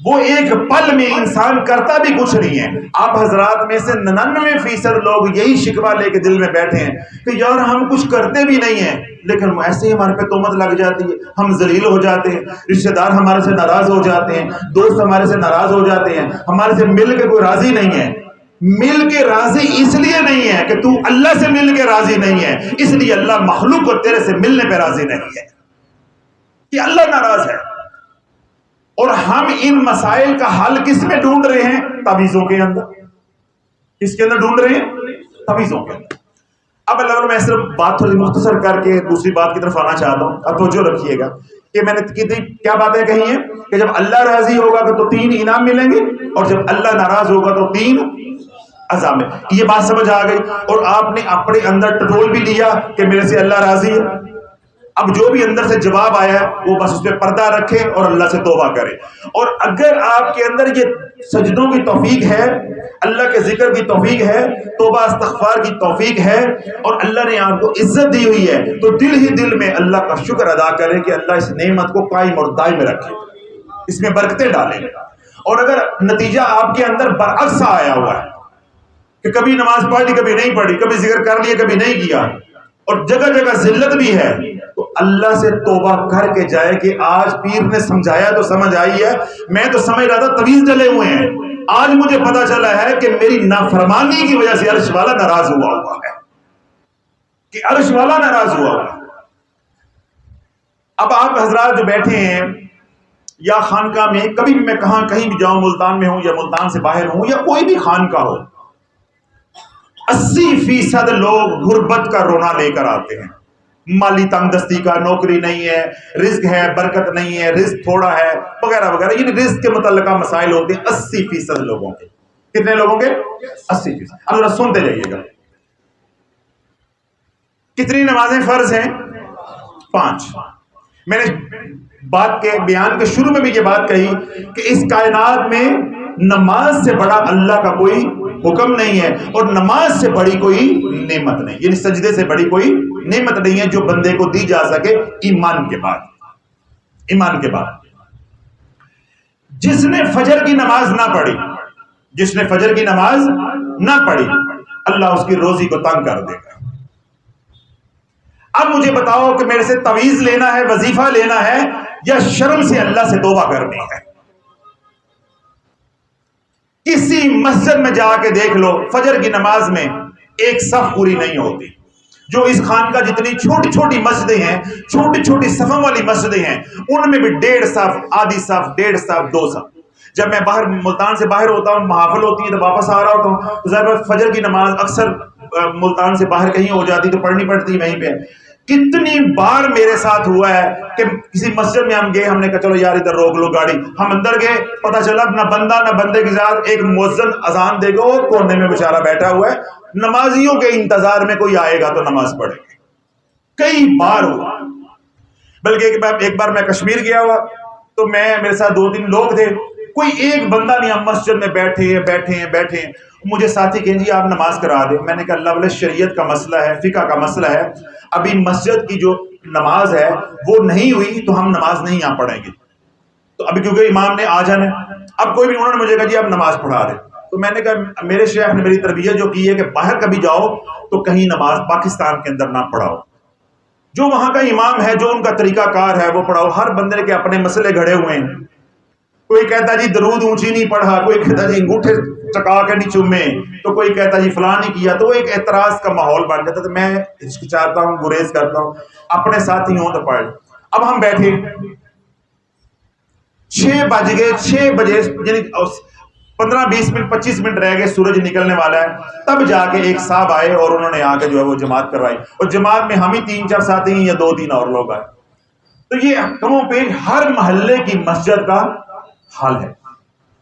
Speaker 1: وہ ایک پل میں انسان کرتا بھی کچھ نہیں ہے. آپ حضرات میں سے 99% لوگ یہی شکوہ لے کے دل میں بیٹھے ہیں کہ یار ہم کچھ کرتے بھی نہیں ہیں, لیکن ایسے ہی ہمارے پہ تہمت لگ جاتی ہے, ہم ذلیل ہو جاتے ہیں, رشتہ دار ہمارے سے ناراض ہو جاتے ہیں, دوست ہمارے سے ناراض ہو جاتے ہیں, ہمارے سے مل کے کوئی راضی نہیں ہے. مل کے راضی اس لیے نہیں ہے کہ تو اللہ سے مل کے راضی نہیں ہے, اس لیے اللہ مخلوق کو تیرے سے ملنے پہ راضی نہیں ہے کہ اللہ ناراض ہے. اور ہم ان مسائل کا حل کس میں ڈھونڈ رہے ہیں؟ تعویذوں کے اندر. کس کے اندر ڈھونڈ رہے ہیں؟ تعویذوں کے اندر. اب اللہ میں صرف بات تھوڑی مختصر کر کے دوسری بات کی طرف آنا چاہتا ہوں, اب توجہ رکھیے گا کہ میں نے کتنی کیا باتیں کہی ہیں کہ جب اللہ راضی ہوگا تو 3 انعام ملیں گے, اور جب اللہ ناراض ہوگا تو 3 عذاب میں. یہ بات سمجھ آ گئی, اور آپ نے اپنے اندر ٹٹول بھی لیا کہ میرے سے اللہ راضی ہے. اب جو بھی اندر سے جواب آیا ہے وہ بس اس پہ پردہ رکھے اور اللہ سے توبہ کرے. اور اگر آپ کے اندر یہ سجدوں کی توفیق ہے, اللہ کے ذکر کی توفیق ہے, توبہ استغفار کی توفیق ہے, اور اللہ نے آپ کو عزت دی ہوئی ہے, تو دل ہی دل میں اللہ کا شکر ادا کرے کہ اللہ اس نعمت کو قائم اور دائم رکھے, اس میں برکتیں ڈالیں. اور اگر نتیجہ آپ کے اندر برعکس آیا ہوا ہے کہ کبھی نماز پڑھ لی کبھی نہیں پڑھی, کبھی ذکر کر لیا کبھی نہیں کیا, اور جگہ جگہ ذلت بھی ہے, تو اللہ سے توبہ کر کے جائے کہ آج پیر نے سمجھایا تو سمجھ آئی ہے, میں تو سمجھ رہا تھا طویل ڈلے ہوئے ہیں, آج مجھے پتا چلا ہے کہ میری نافرمانی کی وجہ سے عرش والا ناراض ہوا ہوا ہے, کہ عرش والا ناراض ہوا ہوا ہے. اب آپ حضرات جو بیٹھے ہیں یا خانقاہ میں, کبھی بھی میں کہیں بھی جاؤں, ملتان میں ہوں یا ملتان سے باہر ہوں یا کوئی بھی خانقاہ ہو, 80% لوگ غربت کا رونا لے کر آتے ہیں. مالی تنگ دستی کا, نوکری نہیں ہے, رزق ہے برکت نہیں ہے, رزق تھوڑا ہے, وغیرہ وغیرہ. یہ رزق کے متعلقہ مسائل ہوتے ہیں 80% لوگوں کے. کتنے لوگوں کے؟ 80%. اب ذرا سنتے جائیے گا. کتنی نمازیں فرض ہیں؟ 5. میں نے بات کے بیان کے شروع میں بھی یہ بات کہی کہ اس کائنات میں نماز سے بڑا اللہ کا کوئی حکم نہیں ہے, اور نماز سے بڑی کوئی نعمت نہیں, یعنی سجدے سے بڑی کوئی نعمت نہیں ہے جو بندے کو دی جا سکے ایمان کے بعد. ایمان کے بعد جس نے فجر کی نماز نہ پڑھی, جس نے فجر کی نماز نہ پڑھی, اللہ اس کی روزی کو تنگ کر دے گا. اب مجھے بتاؤ کہ میرے سے تعویذ لینا ہے, وظیفہ لینا ہے, یا شرم سے اللہ سے توبہ کرنی ہے؟ کسی مسجد میں جا کے دیکھ لو, فجر کی نماز میں ایک صف پوری نہیں ہوتی. جو اس خانقاہ جتنی چھوٹی چھوٹی مسجدیں ہیں, چھوٹی چھوٹی صفوں والی مسجدیں ہیں, ان میں بھی 1.5 صف, آدھی صف, 1.5 صف, 2 صف. جب میں باہر ملتان سے باہر ہوتا ہوں, محافل ہوتی ہے تو واپس آ رہا ہوتا ہوں, تو ظاہر فجر کی نماز اکثر ملتان سے باہر کہیں ہو جاتی تو پڑھنی پڑتی وہیں پہ. کتنی بار میرے ساتھ ہوا ہے کہ کسی مسجد میں ہم گئے, ہم نے کہا چلو یار ادھر روک لو گاڑی, ہم اندر گئے, پتہ چلا نہ بندہ نہ بندے کے ساتھ ایک مؤذن اذان دے گا, اور کونے میں بیچارہ بیٹھا ہوا ہے, نمازیوں کے انتظار میں کوئی آئے گا تو نماز پڑھے گا. کئی بار ہوا. بلکہ ایک بار میں کشمیر گیا ہوا, تو میرے ساتھ 2-3 لوگ تھے, کوئی ایک بندہ نہیں. ہم مسجد میں بیٹھے ہیں. مجھے ساتھی کہیں جی آپ نماز کرا دیں. میں نے کہا اللہ والے شریعت کا مسئلہ ہے, فقہ کا مسئلہ ہے, ابھی مسجد کی جو نماز ہے وہ نہیں ہوئی تو ہم نماز نہیں یہاں پڑھیں گے. تو ابھی کیونکہ امام نے آ جانا ہے, اب کوئی بھی انہوں نے مجھے کہا جی آپ نماز پڑھا دیں. تو میں نے کہا میرے شیخ نے میری تربیت جو کی ہے کہ باہر کبھی جاؤ تو کہیں نماز پاکستان کے اندر نہ پڑھاؤ, جو وہاں کا امام ہے, جو ان کا طریقہ کار ہے وہ پڑھاؤ. ہر بندے کے اپنے مسئلے گھڑے ہوئے ہیں. کوئی کہتا جی درود اونچی نہیں پڑھا, کوئی کہتا جی انگوٹھے چکا کے نہیں چومے, تو کوئی کہتا جی فلاں نہیں کیا. تو وہ ایک اعتراض کا ماحول بن جاتا. تو میں ہچکچاتا ہوں, گریز کرتا ہوں, اپنے ساتھی ہوں تو پڑھ. اب ہم بیٹھے 6 بج گئے, 6 بجے یعنی 15-20 منٹ 25 منٹ رہ گئے, سورج نکلنے والا ہے. تب جا کے ایک صاحب آئے اور انہوں نے آ کے جو ہے وہ جماعت کروائی, اور جماعت میں ہم ہی 3-4 ساتھی ہیں یا 2-3 اور لوگ آئے. تو یہ کموں پہ ہر محلے کی مسجد کا حال ہے.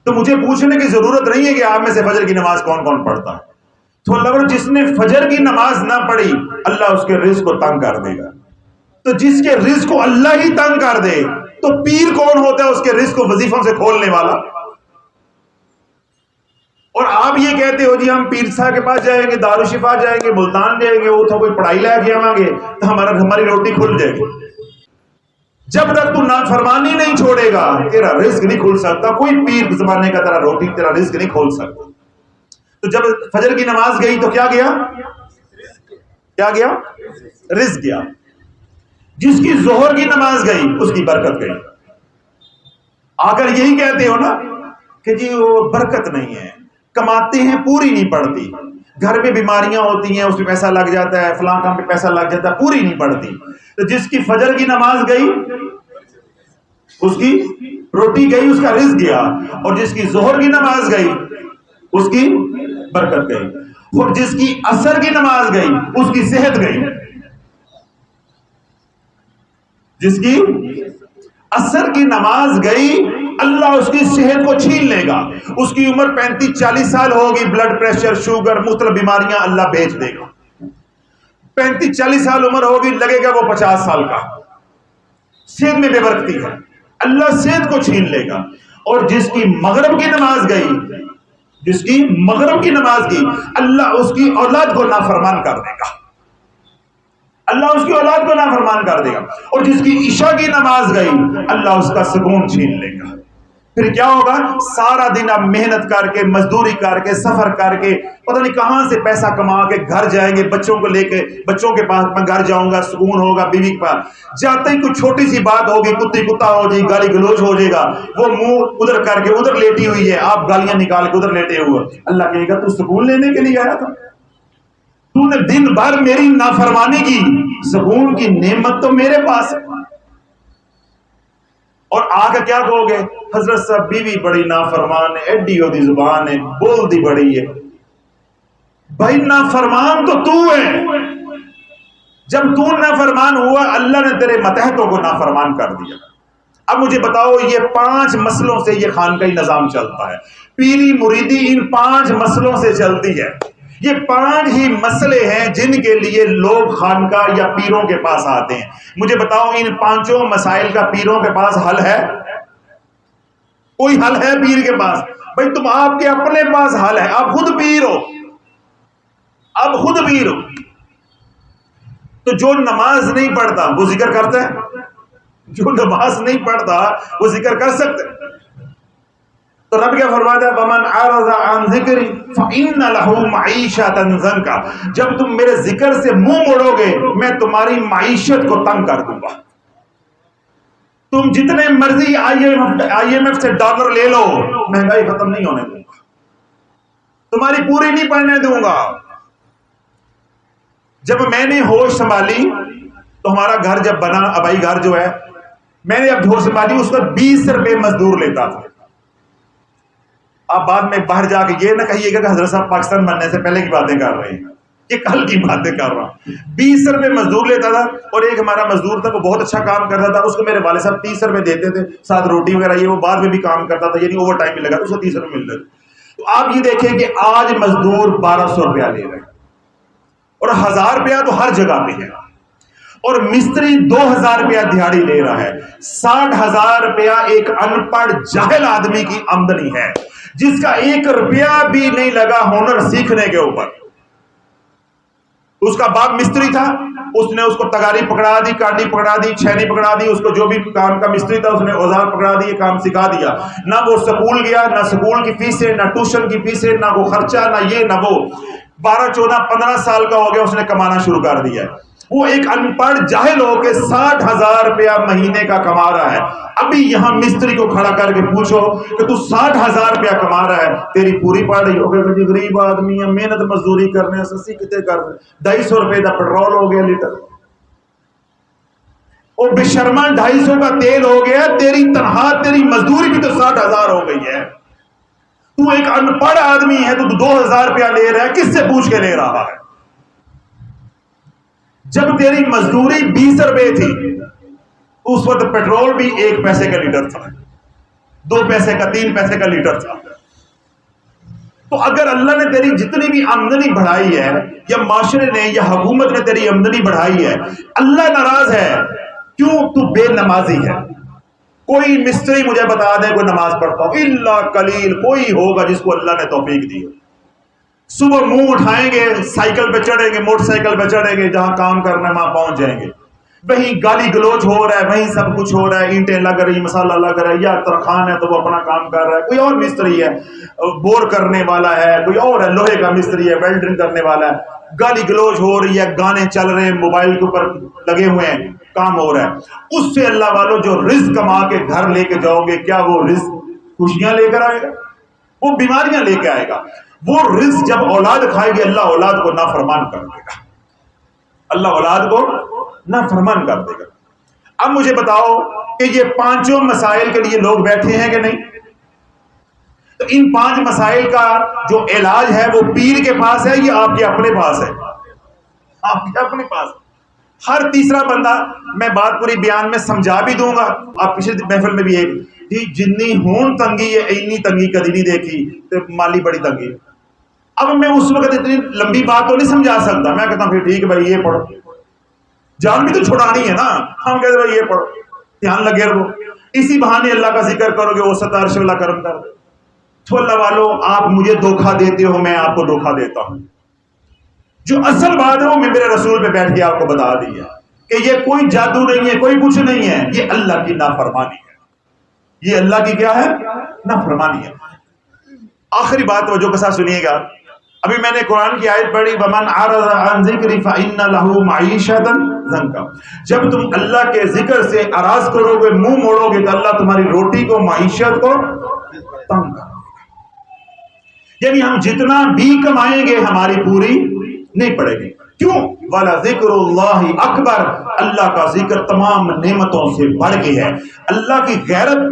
Speaker 1: تو مجھے پوچھنے کی ضرورت نہیں ہے کہ آپ میں سے فجر کی نماز کون کون پڑھتا ہے. تو اللہ جس نے فجر کی نماز نہ پڑھی اللہ اس کے رزق کو تنگ کر دے گا. تو جس کے رزق کو اللہ ہی تنگ کر دے تو پیر کون ہوتا ہے اس کے رزق کو وظیفوں سے کھولنے والا. اور آپ یہ کہتے ہو جی ہم پیر صاحب کے پاس جائیں گے, دارالشفا جائیں گے, ملتان جائیں گے, وہ تو کوئی پڑھائی لے کے آئیں گے تو ہماری روٹی کھل جائے گی. جب تک تو نافرمانی نہیں چھوڑے گا تیرا رزق نہیں کھل سکتا. کوئی پیر زمانے کا تیرا روٹی تیرا رزق نہیں کھول سکتا. تو جب فجر کی نماز گئی تو کیا گیا, رزق گیا. جس کی ظہر کی نماز گئی اس کی برکت گئی. آ کر یہی کہتے ہو نا کہ جی وہ برکت نہیں ہے, کماتے ہیں پوری نہیں پڑتی, گھر میں بیماریاں ہوتی ہیں اس پہ پیسہ لگ جاتا ہے, فلاں کام پہ پیسہ لگ جاتا ہے, پوری نہیں پڑتی. تو جس کی فجر کی نماز گئی اس کی روٹی گئی, اس کا رزق گیا. اور جس کی ظہر کی نماز گئی اس کی برکت گئی. اور جس کی عصر کی نماز گئی اس کی صحت گئی. جس کی عصر کی نماز گئی اللہ اس کی صحت کو چھین لے گا. اس کی عمر 35-40 سال ہوگی, بلڈ پریشر, شوگر, مختلف بیماریاں اللہ بیچ دے گا. 35-40 سال عمر ہوگی, لگے گا وہ 50 سال کا. صحت میں بے برکتی ہے, اللہ صحت کو چھین لے گا. اور جس کی مغرب کی نماز گئی, جس کی مغرب کی نماز گئی اللہ اس کی اولاد کو نافرمان کر دے گا. اللہ اس کی اولاد کو نافرمان کر دے گا. اور جس کی عشاء کی نماز گئی اللہ اس کا سکون چھین لے گا. پھر کیا ہوگا, سارا دن آپ محنت کر کے, مزدوری کر کے, سفر کر کے, پتہ نہیں کہاں سے پیسہ کما کے گھر جائیں گے, بچوں کو لے کے, بچوں کے پاس میں گھر جاؤں گا, سکون ہوگا, بیوی کے پاس جاتے ہی کوئی چھوٹی سی بات ہوگی, کتی کتا ہو جائے, گالی گلوچ ہو جائے گا, وہ منہ ادھر کر کے ادھر لیٹی ہوئی ہے, آپ گالیاں نکال کے ادھر لیٹے ہوئے. اللہ کہے گا تو سکون لینے کے لیے آیا تھا, تو نے دن بھر میری نافرمانی کی, سکون کی نعمت تو میرے پاس ہے. اور آگے کیا کہو گے, حضرت صاحب بیوی بڑی نافرمان ہے, ایڈی ہو دی زبان ہے, بول دی بڑی ہے. بھائی نافرمان تو ہے. جب تو نافرمان ہوا اللہ نے تیرے متحتوں کو نافرمان کر دیا. اب مجھے بتاؤ یہ 5 مسئلوں سے یہ خانقاہی نظام چلتا ہے. پیری مریدی ان 5 مسئلوں سے چلتی ہے. یہ 5 ہی مسئلے ہیں جن کے لیے لوگ خانقاہ یا پیروں کے پاس آتے ہیں. مجھے بتاؤ ان 5 مسائل کا پیروں کے پاس حل ہے؟ کوئی حل ہے پیر کے پاس؟ بھائی تم آپ کے اپنے پاس حل ہے, آپ خود پیر ہو, آپ خود پیر ہو. تو جو نماز نہیں پڑھتا وہ ذکر کرتا ہے, جو نماز نہیں پڑھتا وہ ذکر کر سکتے. تو رب کیا فرماتا ہے, وَمَنْ عَرَضَ عَنْ ذِكْرِ فَإِنَّ لَهُ مَعِيشَةً ضَنْكَ. جب تم میرے ذکر سے منہ موڑو گے میں تمہاری معیشت کو تنگ کر دوں گا. تم جتنے مرضی آئی ایم ایف سے ڈالر لے لو, مہنگائی ختم نہیں ہونے دوں گا, تمہاری پوری نہیں پڑنے دوں گا. جب میں نے ہوش سنبھالی تو ہمارا گھر جب بنا, ابائی گھر جو ہے, میں نے اب ہوش سنبھالی, اس پر 20 روپے مزدور لیتا تھا. آپ بعد میں باہر جا کے یہ نہ کہیے گا کہ حضرت صاحب پاکستان بننے سے پہلے کی باتیں کر رہے ہیں, یہ کل کی باتیں کر رہا ہوں. 20 روپے مزدور لیتا تھا. اور ایک ہمارا مزدور تھا وہ بہت اچھا کام کرتا تھا, اس کو میرے والد صاحب 30 روپے دیتے تھے, ساتھ روٹی وغیرہ, یہ وہ بعد میں بھی کام کرتا تھا, یعنی اوور ٹائم بھی لگا, اس کو 30 روپے ملتے تھے. تو آپ یہ دیکھیں کہ آج مزدور 1200 روپیہ لے رہے ہیں, اور 1000 روپیہ تو ہر جگہ پہ ہے. اور مستری 2,000 روپیہ دیہاڑی لے رہا ہے. 60,000 روپیہ ایک ان پڑھ جاہل آدمی کی آمدنی ہے جس کا 1 روپیہ بھی نہیں لگا ہنر سیکھنے کے اوپر. اس کا باپ مستری تھا, اس نے اس کو تگاری پکڑا دی, کانڈی پکڑا دی, چھینی پکڑا دی, اس کو جو بھی کام کا مستری تھا اس نے اوزار پکڑا دیے, کام سکھا دیا. نہ وہ سکول گیا, نہ سکول کی فیسیں, نہ ٹیوشن کی فیسیں, نہ وہ خرچہ, نہ یہ نہ وہ. 12 14 15 سال کا ہو گیا, اس نے کمانا شروع کر دیا. وہ ایک ان پڑھ جاہل ہو کے 60,000 روپیہ مہینے کا کما رہا ہے. ابھی یہاں مستری کو کھڑا کر کے پوچھو کہ تو 60,000 روپیہ کما رہا ہے, تیری پوری پڑ رہی ہوگی کہ غریب آدمی ہے, محنت مزدوری کرنے سسی کتے کر 250 روپے کا پیٹرول ہو گیا لیٹر, اور بے شرما 250 کا تیل ہو گیا, تیری تنخواہ تیری مزدوری بھی تو 60,000 ہو گئی ہے. تو ایک ان پڑھ آدمی ہے, تو 2,000 روپیہ لے رہا ہے, کس سے پوچھ کے لے رہا ہے؟ جب تیری مزدوری 20 روپے تھی اس وقت پیٹرول بھی 1 پیسے کا لیٹر تھا, 2 پیسے کا, 3 پیسے کا لیٹر تھا. تو اگر اللہ نے تیری جتنی بھی آمدنی بڑھائی ہے, یا معاشرے نے یا حکومت نے تیری آمدنی بڑھائی ہے, اللہ ناراض ہے کیوں؟ تو بے نمازی ہے. کوئی مستری مجھے بتا دے کوئی نماز پڑھتا ہو, الا قلیل کوئی ہوگا جس کو اللہ نے توفیق دی. صبح منہ اٹھائیں گے, سائیکل پہ چڑھیں گے, موٹر سائیکل پہ چڑھیں گے, جہاں کام کرنا ہے وہاں پہنچ جائیں گے. وہیں گالی گلوچ ہو رہا ہے, وہیں سب کچھ ہو رہا ہے, اینٹیں لگ رہی, مسالہ لگ رہا ہے, یا ترخان ہے تو وہ اپنا کام کر رہا ہے, کوئی اور مستری ہے بور کرنے والا ہے, کوئی اور ہے لوہے کا مستری ہے ویلڈنگ کرنے والا ہے, گالی گلوچ ہو رہی ہے, گانے چل رہے ہیں, موبائل کے اوپر لگے ہوئے ہیں, کام ہو رہا ہے. اس سے اللہ والوں جو رزق کما کے گھر لے کے جاؤ گے, کیا وہ رزق خوشیاں لے کر آئے گا؟ وہ بیماریاں لے کے آئے گا. وہ رزق جب اولاد کھائے گی, اللہ اولاد کو نافرمان کر دے گا, اللہ اولاد کو نافرمان کر دے گا. اب مجھے بتاؤ کہ یہ 5 مسائل کے لیے لوگ بیٹھے ہیں کہ نہیں؟ تو ان 5 مسائل کا جو علاج ہے وہ پیر کے پاس ہے یا آپ کے اپنے پاس ہے؟ آپ کے اپنے پاس. ہر تیسرا بندہ, میں بات پوری بیان میں سمجھا بھی دوں گا, آپ پچھلے محفل میں بھی ایک جنی ہون تنگی ہے اینی تنگی کدی نہیں دیکھی, تو مالی بڑی تنگی. اب میں اس وقت اتنی لمبی بات تو نہیں سمجھا سکتا, میں کہتا ہوں پھر ٹھیک ہے بھائی یہ پڑھو, جان بھی تو چھڑانی ہے نا. ہم کہتے ہیں بھائی یہ پڑھو, دھیان لگے رہو, اسی بہانے اللہ کا ذکر کرو گے, وہ ستار شغلہ کرم کر. تو اللہ والوں آپ مجھے دھوکہ دیتے ہو, میں آپ کو دھوکہ دیتا ہوں. جو اصل بات ہے وہ میں میرے رسول پہ بیٹھ کے آپ کو بتا دی ہے کہ یہ کوئی جادو نہیں ہے, کوئی کچھ نہیں ہے, یہ اللہ کی نافرمانی ہے. یہ اللہ کی کیا ہے؟ نافرمانی ہے. آخری بات توجہ کے ساتھ سنیے گا. ابھی میں نے قرآن کی آیت پڑھی, وَمَنْ عَرَضَ عَنْ ذِكْرِ فَإِنَّ لَهُ مَعِيشَةً ضَنْكًا. جب تم اللہ کے ذکر سے اراض کرو گے, منہ موڑو گے, تو اللہ تمہاری روٹی کو, معیشت کو تنگ کرے گا. یعنی ہم جتنا بھی کمائیں گے ہماری پوری نہیں پڑے گی. کیوں؟ وَلَذِكْرُ اللَّهِ أَكْبَرُ, اللہ کا ذکر تمام نعمتوں سے بڑھ کے ہے. اللہ کی غیرت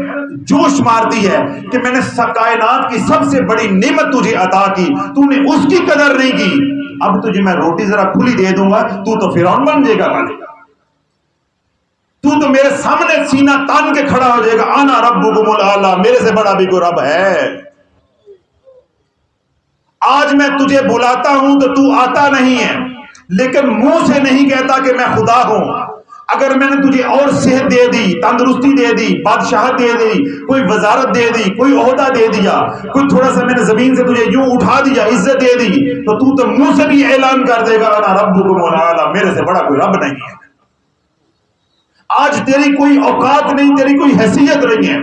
Speaker 1: جوش مارتی ہے کہ میں نے کائنات کی سب سے بڑی نعمت تجھے عطا کی, تو نے اس کی قدر نہیں کی. اب تجھے میں روٹی ذرا کھلی دے دوں گا, تو فرعون بن جائے گا. تو میرے سامنے سینہ تان کے کھڑا ہو جائے گا, انا ربکم الاعلی, میرے سے بڑا بھی کوئی رب ہے. آج میں تجھے بلاتا ہوں تو تو آتا نہیں ہے, لیکن منہ سے نہیں کہتا کہ میں خدا ہوں. اگر میں نے تجھے اور صحت دے دی, تندرستی دے دی, بادشاہت دے دی, کوئی وزارت دے دی, کوئی عہدہ دے دیا, کوئی تھوڑا سا میں نے زمین سے تجھے یوں اٹھا دیا, عزت دے دی, تو منہ سے بھی اعلان کر دے گا انا ربکم الاعلی, میرے سے بڑا کوئی رب نہیں ہے. آج تیری کوئی اوقات نہیں, تیری کوئی حیثیت نہیں ہے,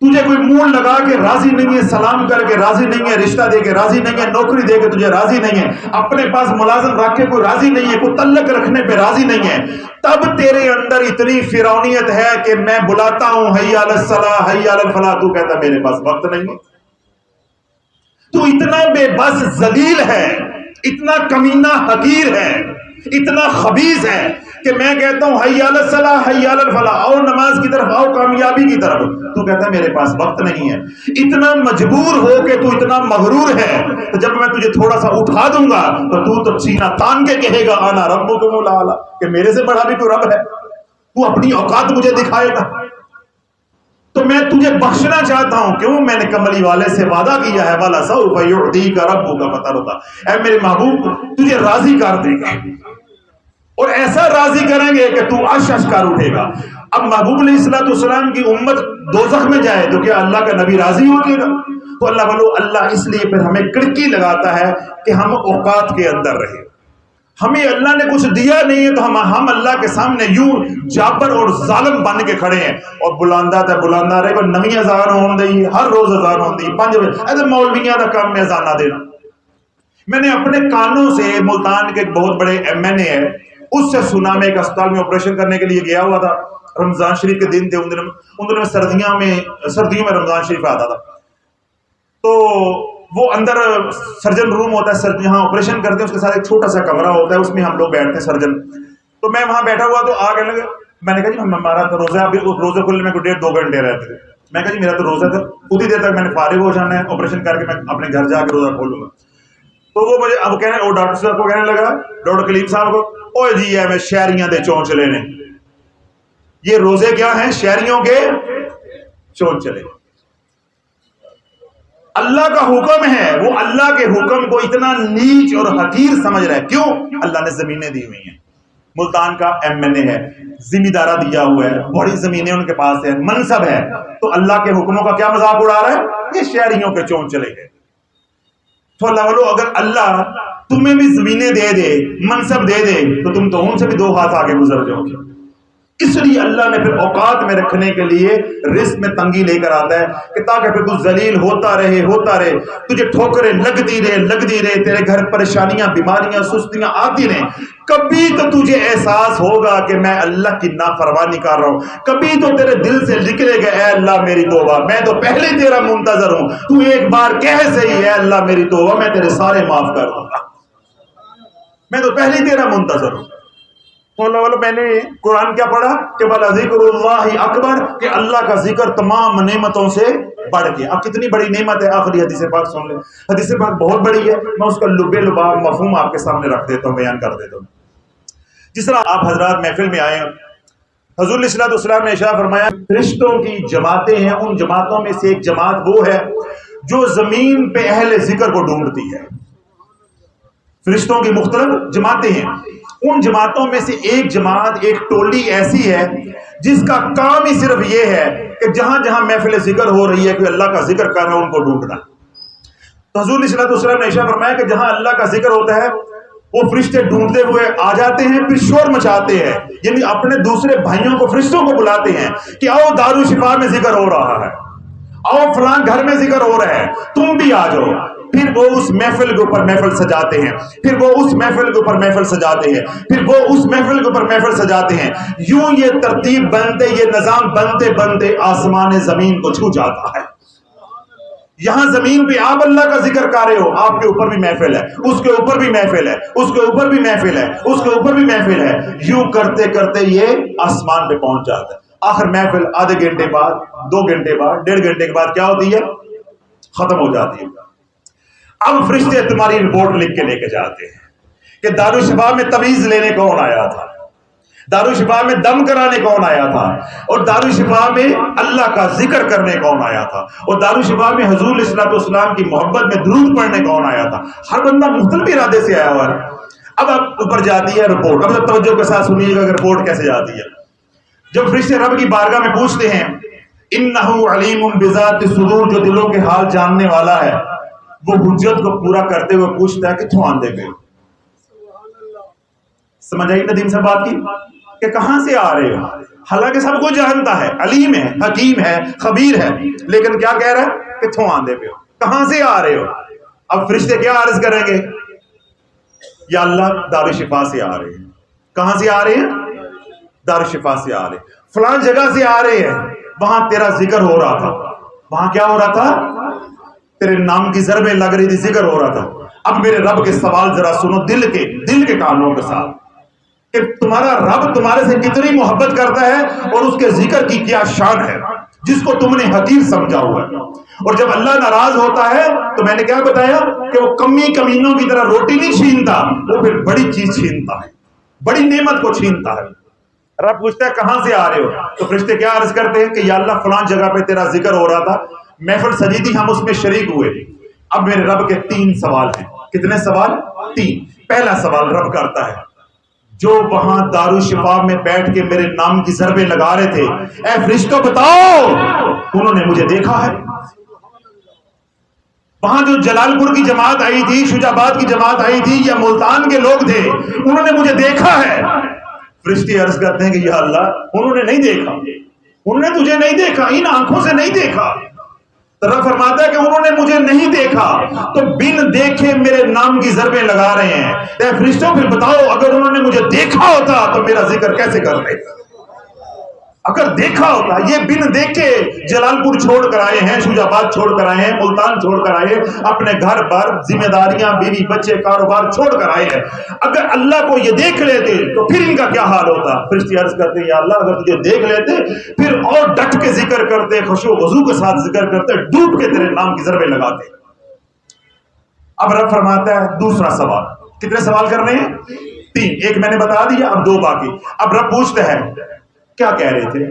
Speaker 1: تجھے کوئی منہ لگا کے راضی نہیں ہے, سلام کر کے راضی نہیں ہے, رشتہ دے کے راضی نہیں ہے, نوکری دے کے تجھے راضی نہیں ہے, اپنے پاس ملازم رکھ کے کوئی راضی نہیں ہے, کوئی تعلق رکھنے پہ راضی نہیں ہے. تب تیرے اندر اتنی فرعونیت ہے کہ میں بلاتا ہوں حی علی الصلاۃ حی علی الفلاح, تو کہتا میرے پاس وقت نہیں ہے. تو اتنا بے بس ذلیل ہے, اتنا کمینہ حقیر ہے, اتنا خبیث ہے کہ میں کہتا ہوں حی علی الصلاۃ حی علی الفلاح, آؤ نماز کی طرف, آؤ کامیابی کی طرف, تو کہتا ہے میرے پاس وقت نہیں ہے. اتنا مجبور ہو کے تو اتنا مغرور ہے, تو جب میں تجھے تھوڑا سا اٹھا دوں گا تو سینہ تان کے کہے گا انا ربکم الاعلی, کہ میرے سے بڑا بھی کوئی رب ہے. تو اپنی اوقات مجھے دکھائے گا. تو میں تجھے بخشنا چاہتا ہوں. کیوں؟ میں نے کملی والے سے وعدہ کیا ہے, والا سوف یعطیک ربک فترضی, اے میرے محبوب تجھے راضی کر دے گا. اور ایسا راضی کریں گے کہ تو عرش کر اٹھے گا۔ اب محبوب علیہ السلام کی امت دوزخ میں جائے تو کیا اللہ کا نبی راضی ہوگے گا؟ تو اللہ بولو اللہ اس لیے پھر ہمیں کڑکی لگاتا ہے کہ ہم اوقات کے اندر رہے۔ ہمیں اللہ نے کچھ دیا نہیں ہے تو ہم اللہ کے سامنے یوں جابر اور ظالم بن کے کھڑے ہیں، اور بلاندہ تھا بلاندہ رہے کو نمی ہزار ہون دی، ہر روز ہزار ہون دی، 5 بجے ایسے مولویاں کا کام میں ازانہ دینا۔ میں نے اپنے کانوں سے ملتان کے ایک بہت بڑے MNA ہے، اس سے سنا، میں ایک اسپتال میں آپریشن کرنے کے لیے گیا ہوا تھا، رمضان شریف کے دن تھے، ان دنوں میں سردیوں میں رمضان شریف آتا تھا، تو وہ اندر سرجن روم ہوتا ہے، جہاں آپریشن کرتے ہیں اس کے ساتھ ایک چھوٹا سا کمرہ ہوتا ہے، اس میں ہم لوگ بیٹھتے ہیں سرجن۔ تو میں وہاں بیٹھا ہوا تو آ کہنے لگا، میں نے کہا جی ہمارا تو روزہ، ابھی روزے کھلنے میں 1.5-2 گھنٹے رہتے تھے، میں کہا جی میرا تو روزہ تھا، اتنی دیر تک میں نے فارغ ہو جانا ہے، آپریشن کر کے میں اپنے گھر جا کے روزہ کھولوں گا۔ تو وہ مجھے اب کہنے، وہ ڈاکٹر صاحب کو کہنے لگا، ڈاکٹر کلیم صاحب کو، اوے جی میں شہریاں دے چونچلے نے، یہ روزے کیا ہیں؟ شہریوں کے چونچلے۔ اللہ کا حکم ہے، وہ اللہ کے حکم کو اتنا نیچ اور حقیر سمجھ رہا ہے۔ کیوں؟ اللہ نے زمینیں دی ہوئی ہیں، ملتان کا MNA ہے، ذمہ دارہ دیا ہوا ہے، بڑی زمینیں ان کے پاس ہے، منصب ہے، تو اللہ کے حکموں کا کیا مذاق اڑا رہا ہے؟ یہ شہریوں کے چونچلے ہیں۔ تو اللہ والو اگر اللہ تمہیں بھی زمینیں دے دے، منصب دے دے، تو تم تو ان سے بھی 2 ہاتھ آگے گزر جاؤ گے۔ اس لیے اللہ نے پھر اوقات میں رکھنے کے لیے رزق میں تنگی لے کر آتا ہے کہ تاکہ پھر تو ذلیل ہوتا رہے، تجھے ٹھوکریں لگتی رہے، تیرے گھر پریشانیاں، بیماریاں، سستیاں آتی رہیں، کبھی تو تجھے احساس ہوگا کہ میں اللہ کی نافرمانی کر رہا ہوں، کبھی تو تیرے دل سے نکلے گا اے اللہ میری توبہ، میں تو پہلے تیرا منتظر ہوں، تو ایک بار کہہ صحیح اے اللہ میری توبہ، میں تیرے سارے معاف کر دوں گا، میں تو پہلے تیرا منتظر ہوں۔ تو اللہ والو میں نے قرآن کیا پڑھا کہ بلا ذکر اللہ اکبر، کہ اللہ کا ذکر تمام نعمتوں سے بڑھ کے۔ اب کتنی بڑی نعمت ہے، آخری حدیث پاک سن لیں، حدیث پاک بہت بڑی ہے، میں اس کا لبے لباب مفہوم آپ کے سامنے رکھ دیتا ہوں، بیان کر دیتا ہوں۔ جس طرح آپ حضرات محفل میں آئے ہیں، حضور علیہ الصلوۃ والسلام نے ارشاد فرمایا فرشتوں کی جماعتیں ہیں، ان جماعتوں میں سے ایک جماعت وہ ہے جو زمین پہ اہل ذکر کو ڈھونڈتی ہے۔ فرشتوں کی مختلف جماعتیں ہیں، ان جماعتوں میں سے ایک جماعت، ایک ٹولی ایسی ہے جس کا کام ہی صرف یہ ہے کہ جہاں جہاں محفل ذکر ہو رہی ہے، کہ اللہ کا ذکر کر رہے ہیں، ان کو ڈھونڈنا۔ تو حضور علیہ الصلوۃ والسلام نے ارشاد فرمایا کہ جہاں اللہ کا ذکر ہوتا ہے وہ فرشتے ڈھونڈتے ہوئے آ جاتے ہیں، پھر شور مچاتے ہیں، یعنی اپنے دوسرے بھائیوں کو، فرشتوں کو بلاتے ہیں کہ آؤ دارالشفا میں ذکر ہو رہا ہے، آؤ فلان گھر میں ذکر ہو رہا ہے، تم بھی آ جاؤ۔ پھر وہ اس محفل کے اوپر محفل سجاتے ہیں، پھر وہ اس محفل کے اوپر محفل سجاتے ہیں، پھر وہ اس محفل کے اوپر محفل سجاتے ہیں، یوں یہ ترتیب بنتے، یہ نظام بنتے بنتے آسمان زمین کو چھو جاتا ہے۔ یہاں زمین پہ آپ اللہ کا ذکر کر رہے ہو، آپ کے اوپر بھی محفل ہے، اس کے اوپر بھی محفل ہے، اس کے اوپر بھی محفل ہے، اس کے اوپر بھی محفل ہے، یوں کرتے کرتے یہ آسمان پہ پہنچ جاتا ہے۔ آخر محفل آدھے گھنٹے بعد، 2 گھنٹے بعد، 1.5 گھنٹے کے بعد کیا ہوتی ہے؟ ختم ہو جاتی ہے۔ اب فرشتے تمہاری رپورٹ لکھ کے لے کے جاتے ہیں کہ دارالشفا میں تعویذ لینے کون آیا تھا، دارالشفا میں دم کرانے کون آیا تھا، اور دارالشفا میں اللہ کا ذکر کرنے کون آیا تھا، اور دارالشفا میں حضور علیہ الصلوۃ والسلام کی محبت میں درود پڑھنے کون آیا تھا۔ ہر بندہ مختلف ارادے سے آیا ہوا ہے۔ اب اوپر جاتی ہے رپورٹ، اب توجہ کے ساتھ سنیے گا کہ رپورٹ کیسے جاتی ہے۔ جب فرشتے رب کی بارگاہ میں پوچھتے ہیں، انہ علیم بذات الصدور، جو دلوں کے حال جاننے والا ہے، وہ حجت کو پورا کرتے ہوئے پوچھتا ہے کتوں آندے پہ؟ سمجھ آئی ندیم سے بات کی کہ کہاں سے آ رہے ہو؟ حالانکہ سب کو جانتا ہے، علیم ہے، حکیم ہے، خبیر ہے، لیکن کیا کہہ رہا ہے؟ کتوں آندے پہ ہو، کہاں سے آ رہے ہو؟ اب فرشتے کیا عرض کریں گے؟ یا اللہ دارالشفا سے آ رہے ہیں۔ کہاں سے آ رہے ہیں؟ دارالشفا سے آ رہے ہیں، فلان جگہ سے آ رہے ہیں، وہاں تیرا ذکر ہو رہا تھا، وہاں کیا ہو رہا تھا؟ تیرے نام کی ضربیں لگ رہی تھی، ذکر ہو رہا تھا۔ اب میرے رب کے سوال ذرا سنو دل کے کانوں کے ساتھ، کہ تمہارا رب تمہارے سے کتنی محبت کرتا ہے اور اس کے ذکر کی کیا شان ہے جس کو تم نے حقیر سمجھا ہوا ہے۔ اور جب اللہ ناراض ہوتا ہے تو میں نے کیا بتایا کہ وہ کمینوں کی طرح روٹی نہیں چھینتا، وہ پھر بڑی چیز چھینتا ہے، بڑی نعمت کو چھینتا ہے۔ رب پوچھتا ہے کہاں سے آ رہے ہو؟ تو فرشتے کیا عرض کرتے ہیں کہ یا اللہ فلان جگہ پہ تیرا ذکر ہو رہا تھا، محفل سجی تھی، ہم اس میں شریک ہوئے۔ اب میرے رب کے 3 سوال ہیں۔ کتنے سوال؟ 3۔ پہلا سوال رب کرتا ہے، جو وہاں دارالشفا میں بیٹھ کے میرے نام کی ضربیں لگا رہے تھے، اے فرشتوں بتاؤ انہوں نے مجھے دیکھا ہے؟ وہاں جو جلال پور کی جماعت آئی تھی، شجاع آباد کی جماعت آئی تھی، یا ملتان کے لوگ تھے، انہوں نے مجھے دیکھا ہے؟ فرشتے عرض کرتے ہیں کہ یا اللہ انہوں نے نہیں دیکھا، انہوں نے تجھے نہیں دیکھا، ان آنکھوں سے نہیں دیکھا۔ رب فرماتا ہے کہ انہوں نے مجھے نہیں دیکھا تو بن دیکھے میرے نام کی ضربیں لگا رہے ہیں۔ اے فرشتوں پھر بتاؤ اگر انہوں نے مجھے دیکھا ہوتا تو میرا ذکر کیسے کرتے؟ اگر دیکھا ہوتا، یہ بن دیکھے جلال پور چھوڑ کر آئے ہیں، شجاع آباد چھوڑ کر آئے ہیں، ملتان چھوڑ کر آئے، اپنے گھر بار ذمہ داریاں، بیوی بچے، کاروبار چھوڑ کر آئے ہیں۔ اگر اللہ کو یہ دیکھ لیتے تو پھر ان کا کیا حال ہوتا؟ فرشتے عرض کرتے ہیں یا اللہ اگر تجھے دیکھ لیتے پھر اور ڈٹ کے ذکر کرتے، خشوع و خضوع کے ساتھ ذکر کرتے، ڈوب کے تیرے نام کی ضربیں لگاتے۔ اب رب فرماتا ہے دوسرا سوال، کتنے سوال کرنے ہیں؟ 3، ایک میں نے بتا دیا، اب 2 باقی۔ اب رب پوچھتے ہیں کیا کہہ رہے تھے؟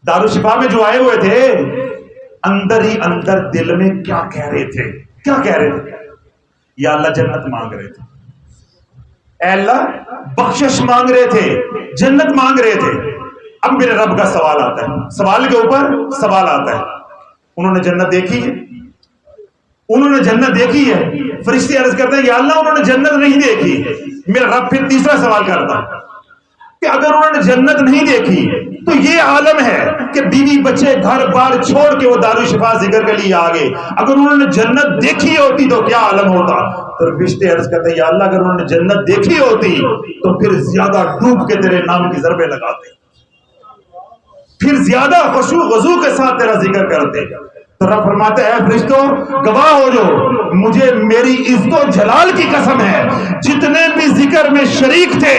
Speaker 1: دارالشفا میں جو آئے ہوئے تھے اندر ہی اندر دل میں کیا کہہ رہے تھے؟ کیا کہہ رہے تھے؟ یا اللہ جنت مانگ رہے تھے، اے اللہ بخشش مانگ رہے تھے، جنت مانگ رہے تھے۔ اب میرے رب کا سوال آتا ہے، سوال کے اوپر سوال آتا ہے۔ انہوں نے جنت دیکھی ہے؟ انہوں نے جنت دیکھی ہے؟ فرشتے عرض کرتے ہیں یا اللہ انہوں نے جنت نہیں دیکھی۔ میرا رب پھر تیسرا سوال کرتا ہے کہ اگر انہوں نے جنت نہیں دیکھی تو یہ عالم ہے کہ بیوی بچے گھر بار چھوڑ کے وہ دارالشفا ذکر کے لیے آگے، اگر انہوں نے جنت دیکھی ہوتی تو کیا عالم ہوتا؟ تو فرشتے عرض کرتے ہیں یا اللہ اگر انہوں نے جنت دیکھی ہوتی تو پھر زیادہ ڈوب کے تیرے نام کی ضربیں لگاتے، پھر زیادہ خشوع وضو کے ساتھ تیرا ذکر کرتے۔ تو رب فرماتے ہیں اے فرشتوں گواہ ہو جو، مجھے میری عزت و جلال کی قسم ہے جتنے بھی ذکر میں شریک تھے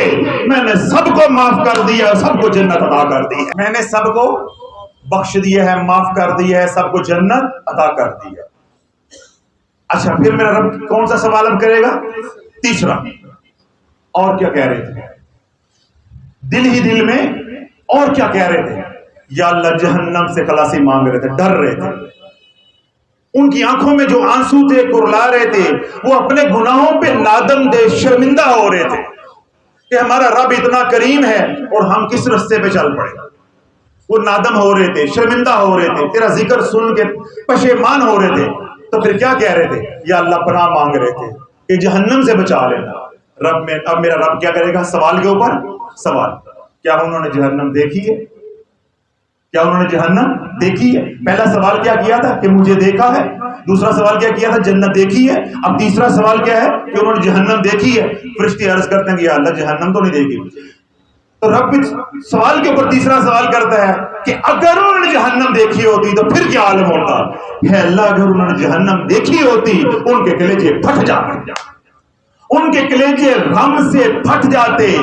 Speaker 1: میں نے سب کو معاف کر دیا، سب کو جنت عطا کر دی ہے، میں نے سب کو بخش دیا ہے، معاف کر دیا ہے، سب کو جنت عطا کر دی ہے۔ اچھا پھر میرا رب کون سا سوال اب کرے گا؟ تیسرا، اور کیا کہہ رہے تھے؟ دل ہی دل میں اور کیا کہہ رہے تھے؟ یا اللہ جہنم سے خلاصی مانگ رہے تھے، ڈر رہے تھے۔ ان کی آنکھوں میں جو آنسو تھے کرلا رہے تھے، وہ اپنے گناہوں پہ نادم دے شرمندہ ہو رہے تھے کہ ہمارا رب اتنا کریم ہے اور ہم کس رستے پہ چل پڑے۔ وہ نادم ہو رہے تھے، شرمندہ ہو رہے تھے، تیرا ذکر سن کے پشیمان ہو رہے تھے۔ تو پھر کیا کہہ رہے تھے؟ یا اللہ پناہ مانگ رہے تھے کہ جہنم سے بچا لینا۔ اب میرا رب کیا کرے گا؟ سوال کے اوپر سوال، کیا انہوں نے جہنم دیکھی ہے؟ کیا انہوں نے جہنم دیکھی ہے؟ پہلا سوال کیا کیا تھا کہ مجھے دیکھا ہے، دوسرا سوال کیا کیا تھا؟ جنت دیکھی ہے۔ اب تیسرا سوال کیا ہے کہ انہوں نے جہنم دیکھی ہے۔ فرشتے عرض کرتے ہیں کہ یا اللہ جہنم تو نہیں دیکھی۔ تو رب سوال کے اوپر تیسرا سوال کرتا ہے کہ اگر انہوں نے جہنم دیکھی ہوتی تو پھر کیا عالم ہوتا؟ ہے اللہ اگر انہوں نے جہنم دیکھی ہوتی ان کے کلیجے پھٹ جاتے، ان کے کلیجے غم سے پھٹ جاتے،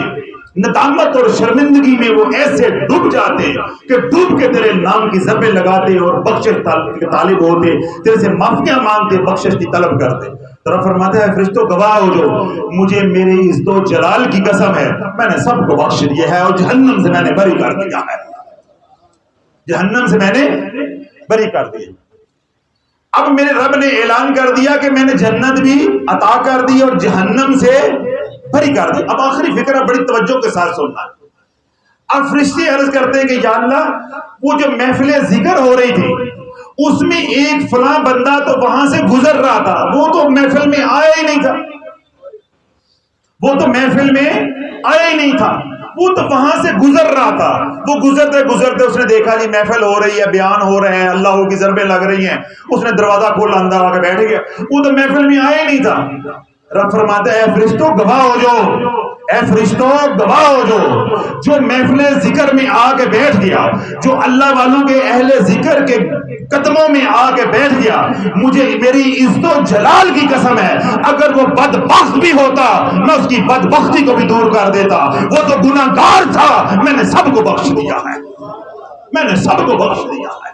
Speaker 1: ندامت اور شرمندگی میں وہ ایسے ڈوب جاتے کہ ڈوب کے تیرے نام کی ضربیں لگاتے اور بخشش کے طالب ہوتے، تیرے سے معافیاں مانگتے، بخشش کی طلب کرتے۔ تو رب فرماتا ہے فرشتوں گواہ ہو جو، مجھے میری عزت و جلال کی قسم ہے میں نے سب کو بخش دیا ہے اور جہنم سے میں نے بری کر دیا ہے، جہنم سے میں نے بری کر دیا۔ اب میرے رب نے اعلان کر دیا کہ میں نے جنت بھی عطا کر دی اور جہنم سے بری کر دی۔ اب آخری فکرہ بڑی توجہ کے ساتھ سننا۔ اب فرشتے عرض کرتے ہیں کہ یا اللہ وہ جو محفل ذکر ہو رہی تھی اس میں ایک فلاں بندہ تو وہاں سے گزر رہا تھا، وہ تو محفل میں آیا ہی نہیں تھا، وہ تو محفل میں آیا ہی نہیں تھا، وہ تو وہاں سے گزر رہا تھا۔ وہ گزرتے گزرتے اس نے دیکھا جی محفل ہو رہی ہے، بیان ہو رہے ہیں، اللہ کی ضربیں لگ رہی ہیں، اس نے دروازہ کھولا اندر آ کے بیٹھ گیا، وہ تو محفل میں آیا ہی نہیں تھا۔ رب فرماتا ہے اے فرشتوں گواہ ہو جو، اے فرشتوں گواہ ہو جو محفل ذکر میں آ کے بیٹھ گیا، جو اللہ والوں کے اہل ذکر کے قدموں میں آ کے بیٹھ گیا، مجھے میری عزت و جلال کی قسم ہے اگر وہ بدبخت بھی ہوتا میں اس کی بدبختی کو بھی دور کر دیتا، وہ تو گناہگار تھا، میں نے سب کو بخش دیا ہے، میں نے سب کو بخش دیا ہے۔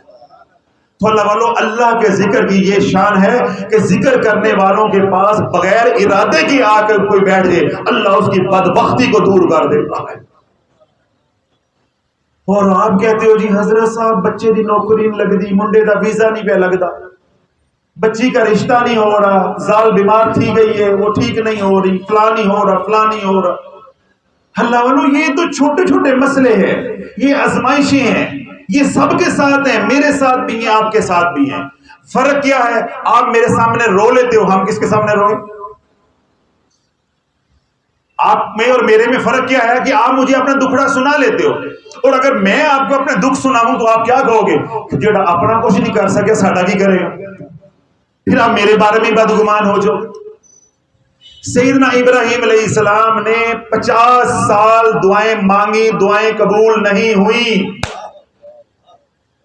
Speaker 1: تو اللہ والوں اللہ کے ذکر کی یہ شان ہے کہ ذکر کرنے والوں کے پاس بغیر ارادے کی آ کر کوئی بیٹھ جائے اللہ اس کی بدبختی کو دور کر دیتا ہے۔ اور آپ کہتے ہو جی حضرت صاحب بچے دی نوکری نہیں لگتی، منڈے دا ویزا نہیں پہ لگتا، بچی کا رشتہ نہیں ہو رہا، زال بیمار تھی گئی ہے، وہ ٹھیک نہیں ہو رہی، فلاں نہیں ہو رہا، فلاں نہیں ہو رہا۔ اللہ والو یہ تو چھوٹے چھوٹے مسئلے ہیں، یہ آزمائشیں ہیں، یہ سب کے ساتھ ہیں، میرے ساتھ بھی ہیں، آپ کے ساتھ بھی ہیں۔ فرق کیا ہے؟ آپ میرے سامنے رو لیتے ہو، ہم کس کے سامنے روئیں؟ آپ میں اور میرے میں فرق کیا ہے کہ آپ مجھے اپنا دکھڑا سنا لیتے ہو، اور اگر میں آپ کو اپنا دکھ سناؤں تو آپ کیا کہو گے؟ جڑا اپنا کچھ نہیں کر سکے ساڈا کی کرے گا؟ پھر آپ میرے بارے میں بدگمان ہو جو۔ سیدنا ابراہیم علیہ السلام نے 50 سال دعائیں مانگی، دعائیں قبول نہیں ہوئی۔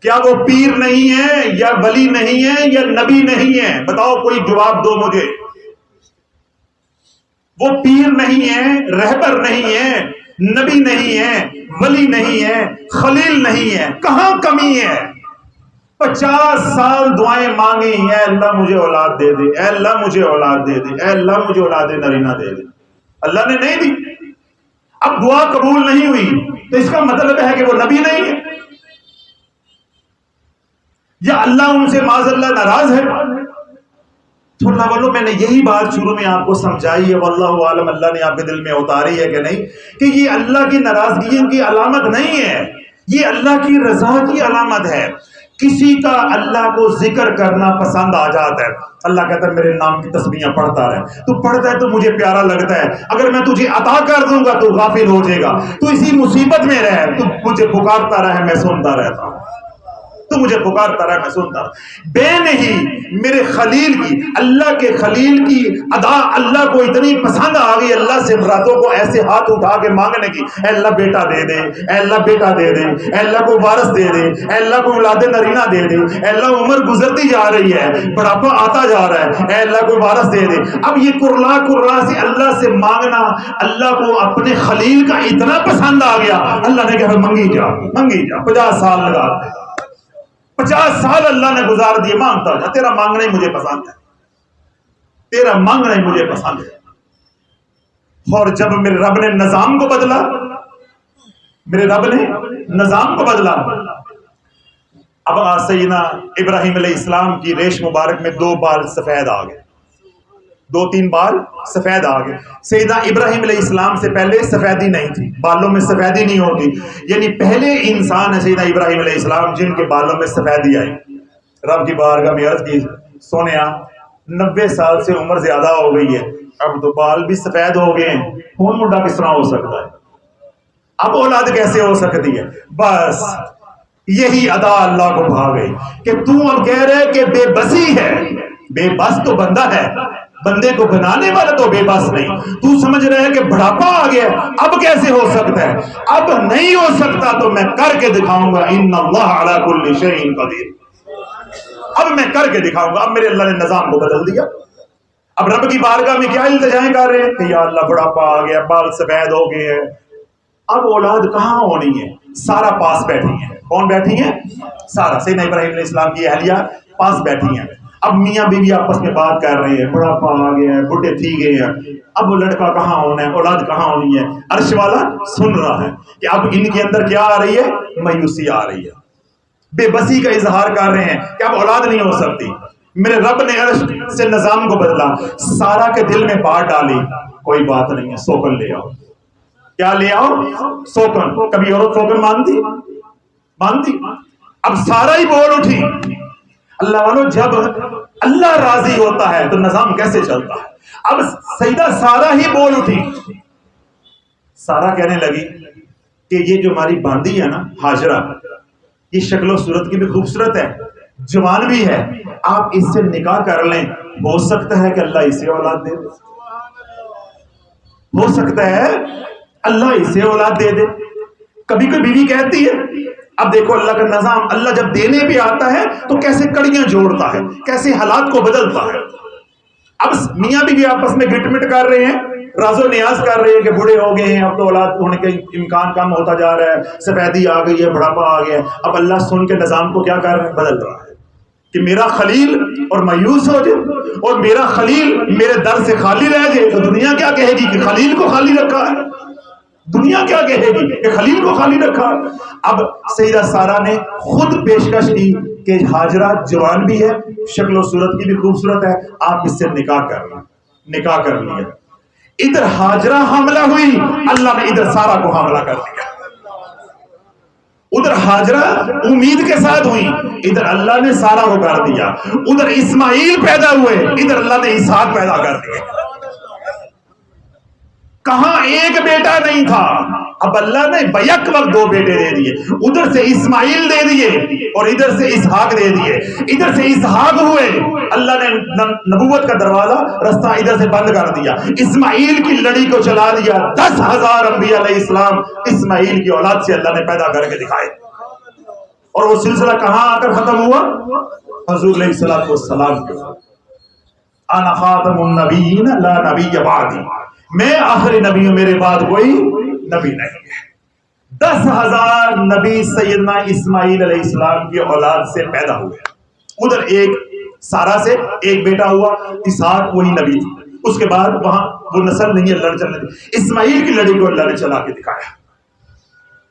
Speaker 1: کیا وہ پیر نہیں ہے یا ولی نہیں ہے یا نبی نہیں ہے؟ بتاؤ، کوئی جواب دو مجھے۔ وہ پیر نہیں ہے، رہبر نہیں ہے، نبی نہیں ہے، ولی نہیں ہے، خلیل نہیں ہے، کہاں کمی ہے؟ 50 سال دعائیں مانگی، اے اللہ مجھے اولاد دے دے، اے اللہ مجھے اولاد دے دے، اے اللہ مجھے اولاد نرینہ دے دے۔ اللہ نے نہیں دی۔ اب دعا قبول نہیں ہوئی تو اس کا مطلب ہے کہ وہ نبی نہیں ہے، یا اللہ ان سے معاذ اللہ ناراض ہے۔ تو اللہ والو، میں نے یہی بات شروع میں آپ کو سمجھائی ہے، واللہ عالم اللہ نے آپ کے دل میں اتاری ہے کہ نہیں، کہ یہ اللہ کی ناراضگی کی علامت نہیں ہے، یہ اللہ کی رضا کی علامت ہے۔ کسی کا اللہ کو ذکر کرنا پسند آ جاتا ہے، اللہ کہتا ہے میرے نام کی تسبیحاں پڑھتا رہے، تو پڑھتا ہے تو مجھے پیارا لگتا ہے، اگر میں تجھے عطا کر دوں گا تو غافل ہو جائے گا، تو اسی مصیبت میں رہے، تو مجھے پکارتا رہے، میں سنتا رہتا ہوں، تو مجھے پکارتا رہا، میں سنتا رہا۔ بے نہیں میرے خلیل کی، اللہ کے خلیل کی ادا اللہ کو اتنی پسند آ گئی، اللہ سے راتوں کو ایسے ہاتھ اٹھا کے مانگنے کی، اے اللہ بیٹا دے دے، اے اللہ بیٹا دے دے، اے اللہ کو وارث دے دے، اے اللہ کو اولاد نرینہ دے دے، اے اللہ عمر گزرتی جا رہی ہے، بڑھاپا آتا جا رہا ہے، اے اللہ کو وارث دے دے۔ اب یہ کرلا کرلا سے اللہ سے مانگنا اللہ کو اپنے خلیل کا اتنا پسند آ گیا، اللہ نے کہا منگی جا، منگی جا، 50 سال لگا دے، 50 سال اللہ نے گزار دیے، مانگتا جا، تیرا مانگنا ہی مجھے پسند ہے، تیرا مانگنا ہی مجھے پسند ہے۔ اور جب میرے رب نے نظام کو بدلا، میرے رب نے نظام کو بدلا، اب سیدنا ابراہیم علیہ السلام کی ریش مبارک میں 2 بال سفید آ گئے، 2-3 بال سفید آ گئے۔ سیدنا ابراہیم علیہ السلام سے پہلے سفیدی نہیں تھی، بالوں میں سفیدی نہیں ہوتی، یعنی پہلے انسان ہے سیدنا ابراہیم علیہ السلام جن کے بالوں میں سفیدی آئی۔ رب کی بارگاہ میں عرض کی، سونیا 90 سال سے عمر زیادہ ہو گئی ہے، اب تو بال بھی سفید ہو گئے ہیں، خون منڈا کس طرح ہو سکتا ہے؟ اب اولاد کیسے ہو سکتی ہے؟ بس یہی ادا اللہ کو بھا گئی کہ تو اب کہہ رہے کہ بے بسی ہے، بے بس تو بندہ ہے، بندے کو بنانے والا تو بے بس نہیں۔ تو سمجھ رہے ہیں کہ بڑھاپا آ گیا، اب کیسے ہو سکتا ہے؟ اب نہیں ہو سکتا تو میں کر کے دکھاؤں گا، ان اللہ علی کل شیء قدیر، اب میں کر کے دکھاؤں گا۔ اب میرے اللہ نے نظام کو بدل دیا۔ اب رب کی بارگاہ میں کیا التجائیں کر رہے ہیں کہ یا اللہ بڑھاپا آ گیا، بال سفید ہو گئے ہیں، اب اولاد کہاں ہونی ہے؟ سارا پاس بیٹھی ہیں۔ کون بیٹھی ہیں؟ سارا، سیدنا ابراہیم علیہ السلام کی اہلیہ پاس بیٹھی ہیں۔ اب میاں بیوی آپس میں بات کر رہے ہیں، بڑھاپا آ گیا ہے، بڈھے تھی گئے ہیں، اب وہ لڑکا کہاں ہونا ہے، اولاد کہاں ہونی ہے؟ عرش والا سن رہا ہے کہ اب ان کے اندر کیا آ رہی ہے؟ مایوسی آ رہی ہے، بے بسی کا اظہار کر رہے ہیں کہ اب اولاد نہیں ہو سکتی۔ میرے رب نے عرش سے نظام کو بدلا، سارا کے دل میں بات ڈالی، کوئی بات نہیں ہے، سوکن لے آؤ۔ کیا لے آؤ؟ سوکن۔ کبھی عورت سوکن مانتی؟ مانتی؟ اب سارا ہی بول اٹھی۔ اللہ والو، جب اللہ راضی ہوتا ہے تو نظام کیسے چلتا ہے؟ اب سیدہ سارا ہی بول اٹھی۔ سارا کہنے لگی کہ یہ جو ہماری باندی ہے نا ہاجرہ، یہ شکل و صورت کی بھی خوبصورت ہے، جوان بھی ہے، آپ اس سے نکاح کر لیں، ہو سکتا ہے کہ اللہ اسے اولاد دے دے، ہو سکتا ہے اللہ اسے اولاد دے دے۔ کبھی کوئی بیوی کہتی ہے، اب دیکھو اللہ کا نظام، اللہ جب دینے پہ آتا ہے تو کیسے کڑیاں جوڑتا ہے، کیسے حالات کو بدلتا ہے۔ اب میاں بیوی آپس میں گٹ مٹ کر رہے ہیں، راز و نیاز کر رہے ہیں کہ بوڑھے ہو گئے ہیں، اب تو اولاد ہونے کا امکان کم ہوتا جا رہا ہے، سفیدی آ گئی ہے، بڑھاپا آ گیا ہے۔ اب اللہ سن کے نظام کو کیا کر رہا ہے؟ بدل رہا ہے کہ میرا خلیل اور مایوس ہو جائے اور میرا خلیل میرے در سے خالی رہ جائے تو دنیا کیا کہے گی کہ خلیل کو خالی رکھا ہے؟ دنیا کیا کہے گی کہ خلیل کو خالی رکھا؟ اب سیدہ سارا نے خود پیشکش کی کہ حاجرہ جوان بھی ہے، شکل و صورت کی بھی خوبصورت ہے، آپ اس سے نکاح کر لیا۔ ادھر حاجرہ حاملہ ہوئی، اللہ نے ادھر سارا کو حاملہ کر دیا۔ ادھر حاجرہ امید کے ساتھ ہوئی، ادھر اللہ نے سارا کو کر دیا۔ ادھر اسماعیل پیدا ہوئے، ادھر اللہ نے اسحاق پیدا کر دیا۔ کہاں ایک بیٹا نہیں تھا، اب اللہ نے بیک وقت 2 بیٹے دے دیے، ادھر سے اسماعیل دے دیے اور ادھر سے اسحاق دے دیے۔ ادھر سے اسحاق ہوئے، اللہ نے نبوت کا دروازہ رستہ ادھر سے بند کر دیا، اسماعیل کی لڑی کو چلا دیا۔ 10,000 انبیاء علیہ السلام اسماعیل کی اولاد سے اللہ نے پیدا کر کے دکھائے، اور وہ سلسلہ کہاں آ کر ختم ہوا؟ حضور علیہ الصلوۃ والسلام کے انا خاتم النبیین لا نبی بعدی، میں آخری نبی ہوں، میرے بعد کوئی نبی نہیں ہے۔ 10,000 نبی سیدنا اسماعیل علیہ السلام کی اولاد سے پیدا ہوئے۔ ادھر ایک سارا سے ایک بیٹا ہوا، اسحاق وہی نبی تھی، اس کے بعد وہاں وہ نسل نہیں اللہ نے چلنے دی، اسماعیل کی لڑی کو اللہ نے چلا کے دکھایا۔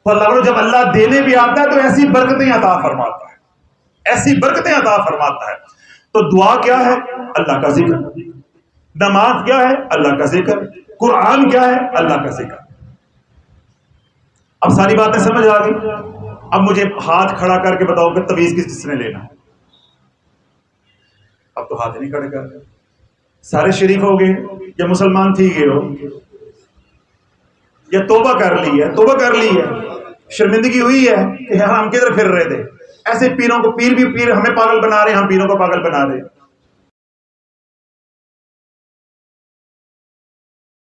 Speaker 1: تو اللہ جب اللہ دینے بھی آتا ہے تو ایسی برکتیں عطا فرماتا ہے، ایسی برکتیں عطا فرماتا ہے۔ تو دعا کیا ہے؟ اللہ کا ذکر۔ نماز کیا ہے؟ اللہ کا ذکر۔ قرآن کیا ہے؟ اللہ کا ذکر۔ اب ساری باتیں سمجھ آ گئی؟ اب مجھے ہاتھ کھڑا کر کے بتاؤ کہ تویز کس نے لینا ہے؟ اب تو ہاتھ نہیں کھڑے کر رہے، سارے شریف ہو گئے یا مسلمان تھی گئے ہو یا توبہ کر لی ہے، شرمندگی ہوئی ہے کہ ہم کدھر پھر رہے تھے، ایسے پیروں کو پیر بھی پیر ہمیں پاگل بنا رہے ہیں، ہم پیروں کو پاگل بنا رہے ہیں۔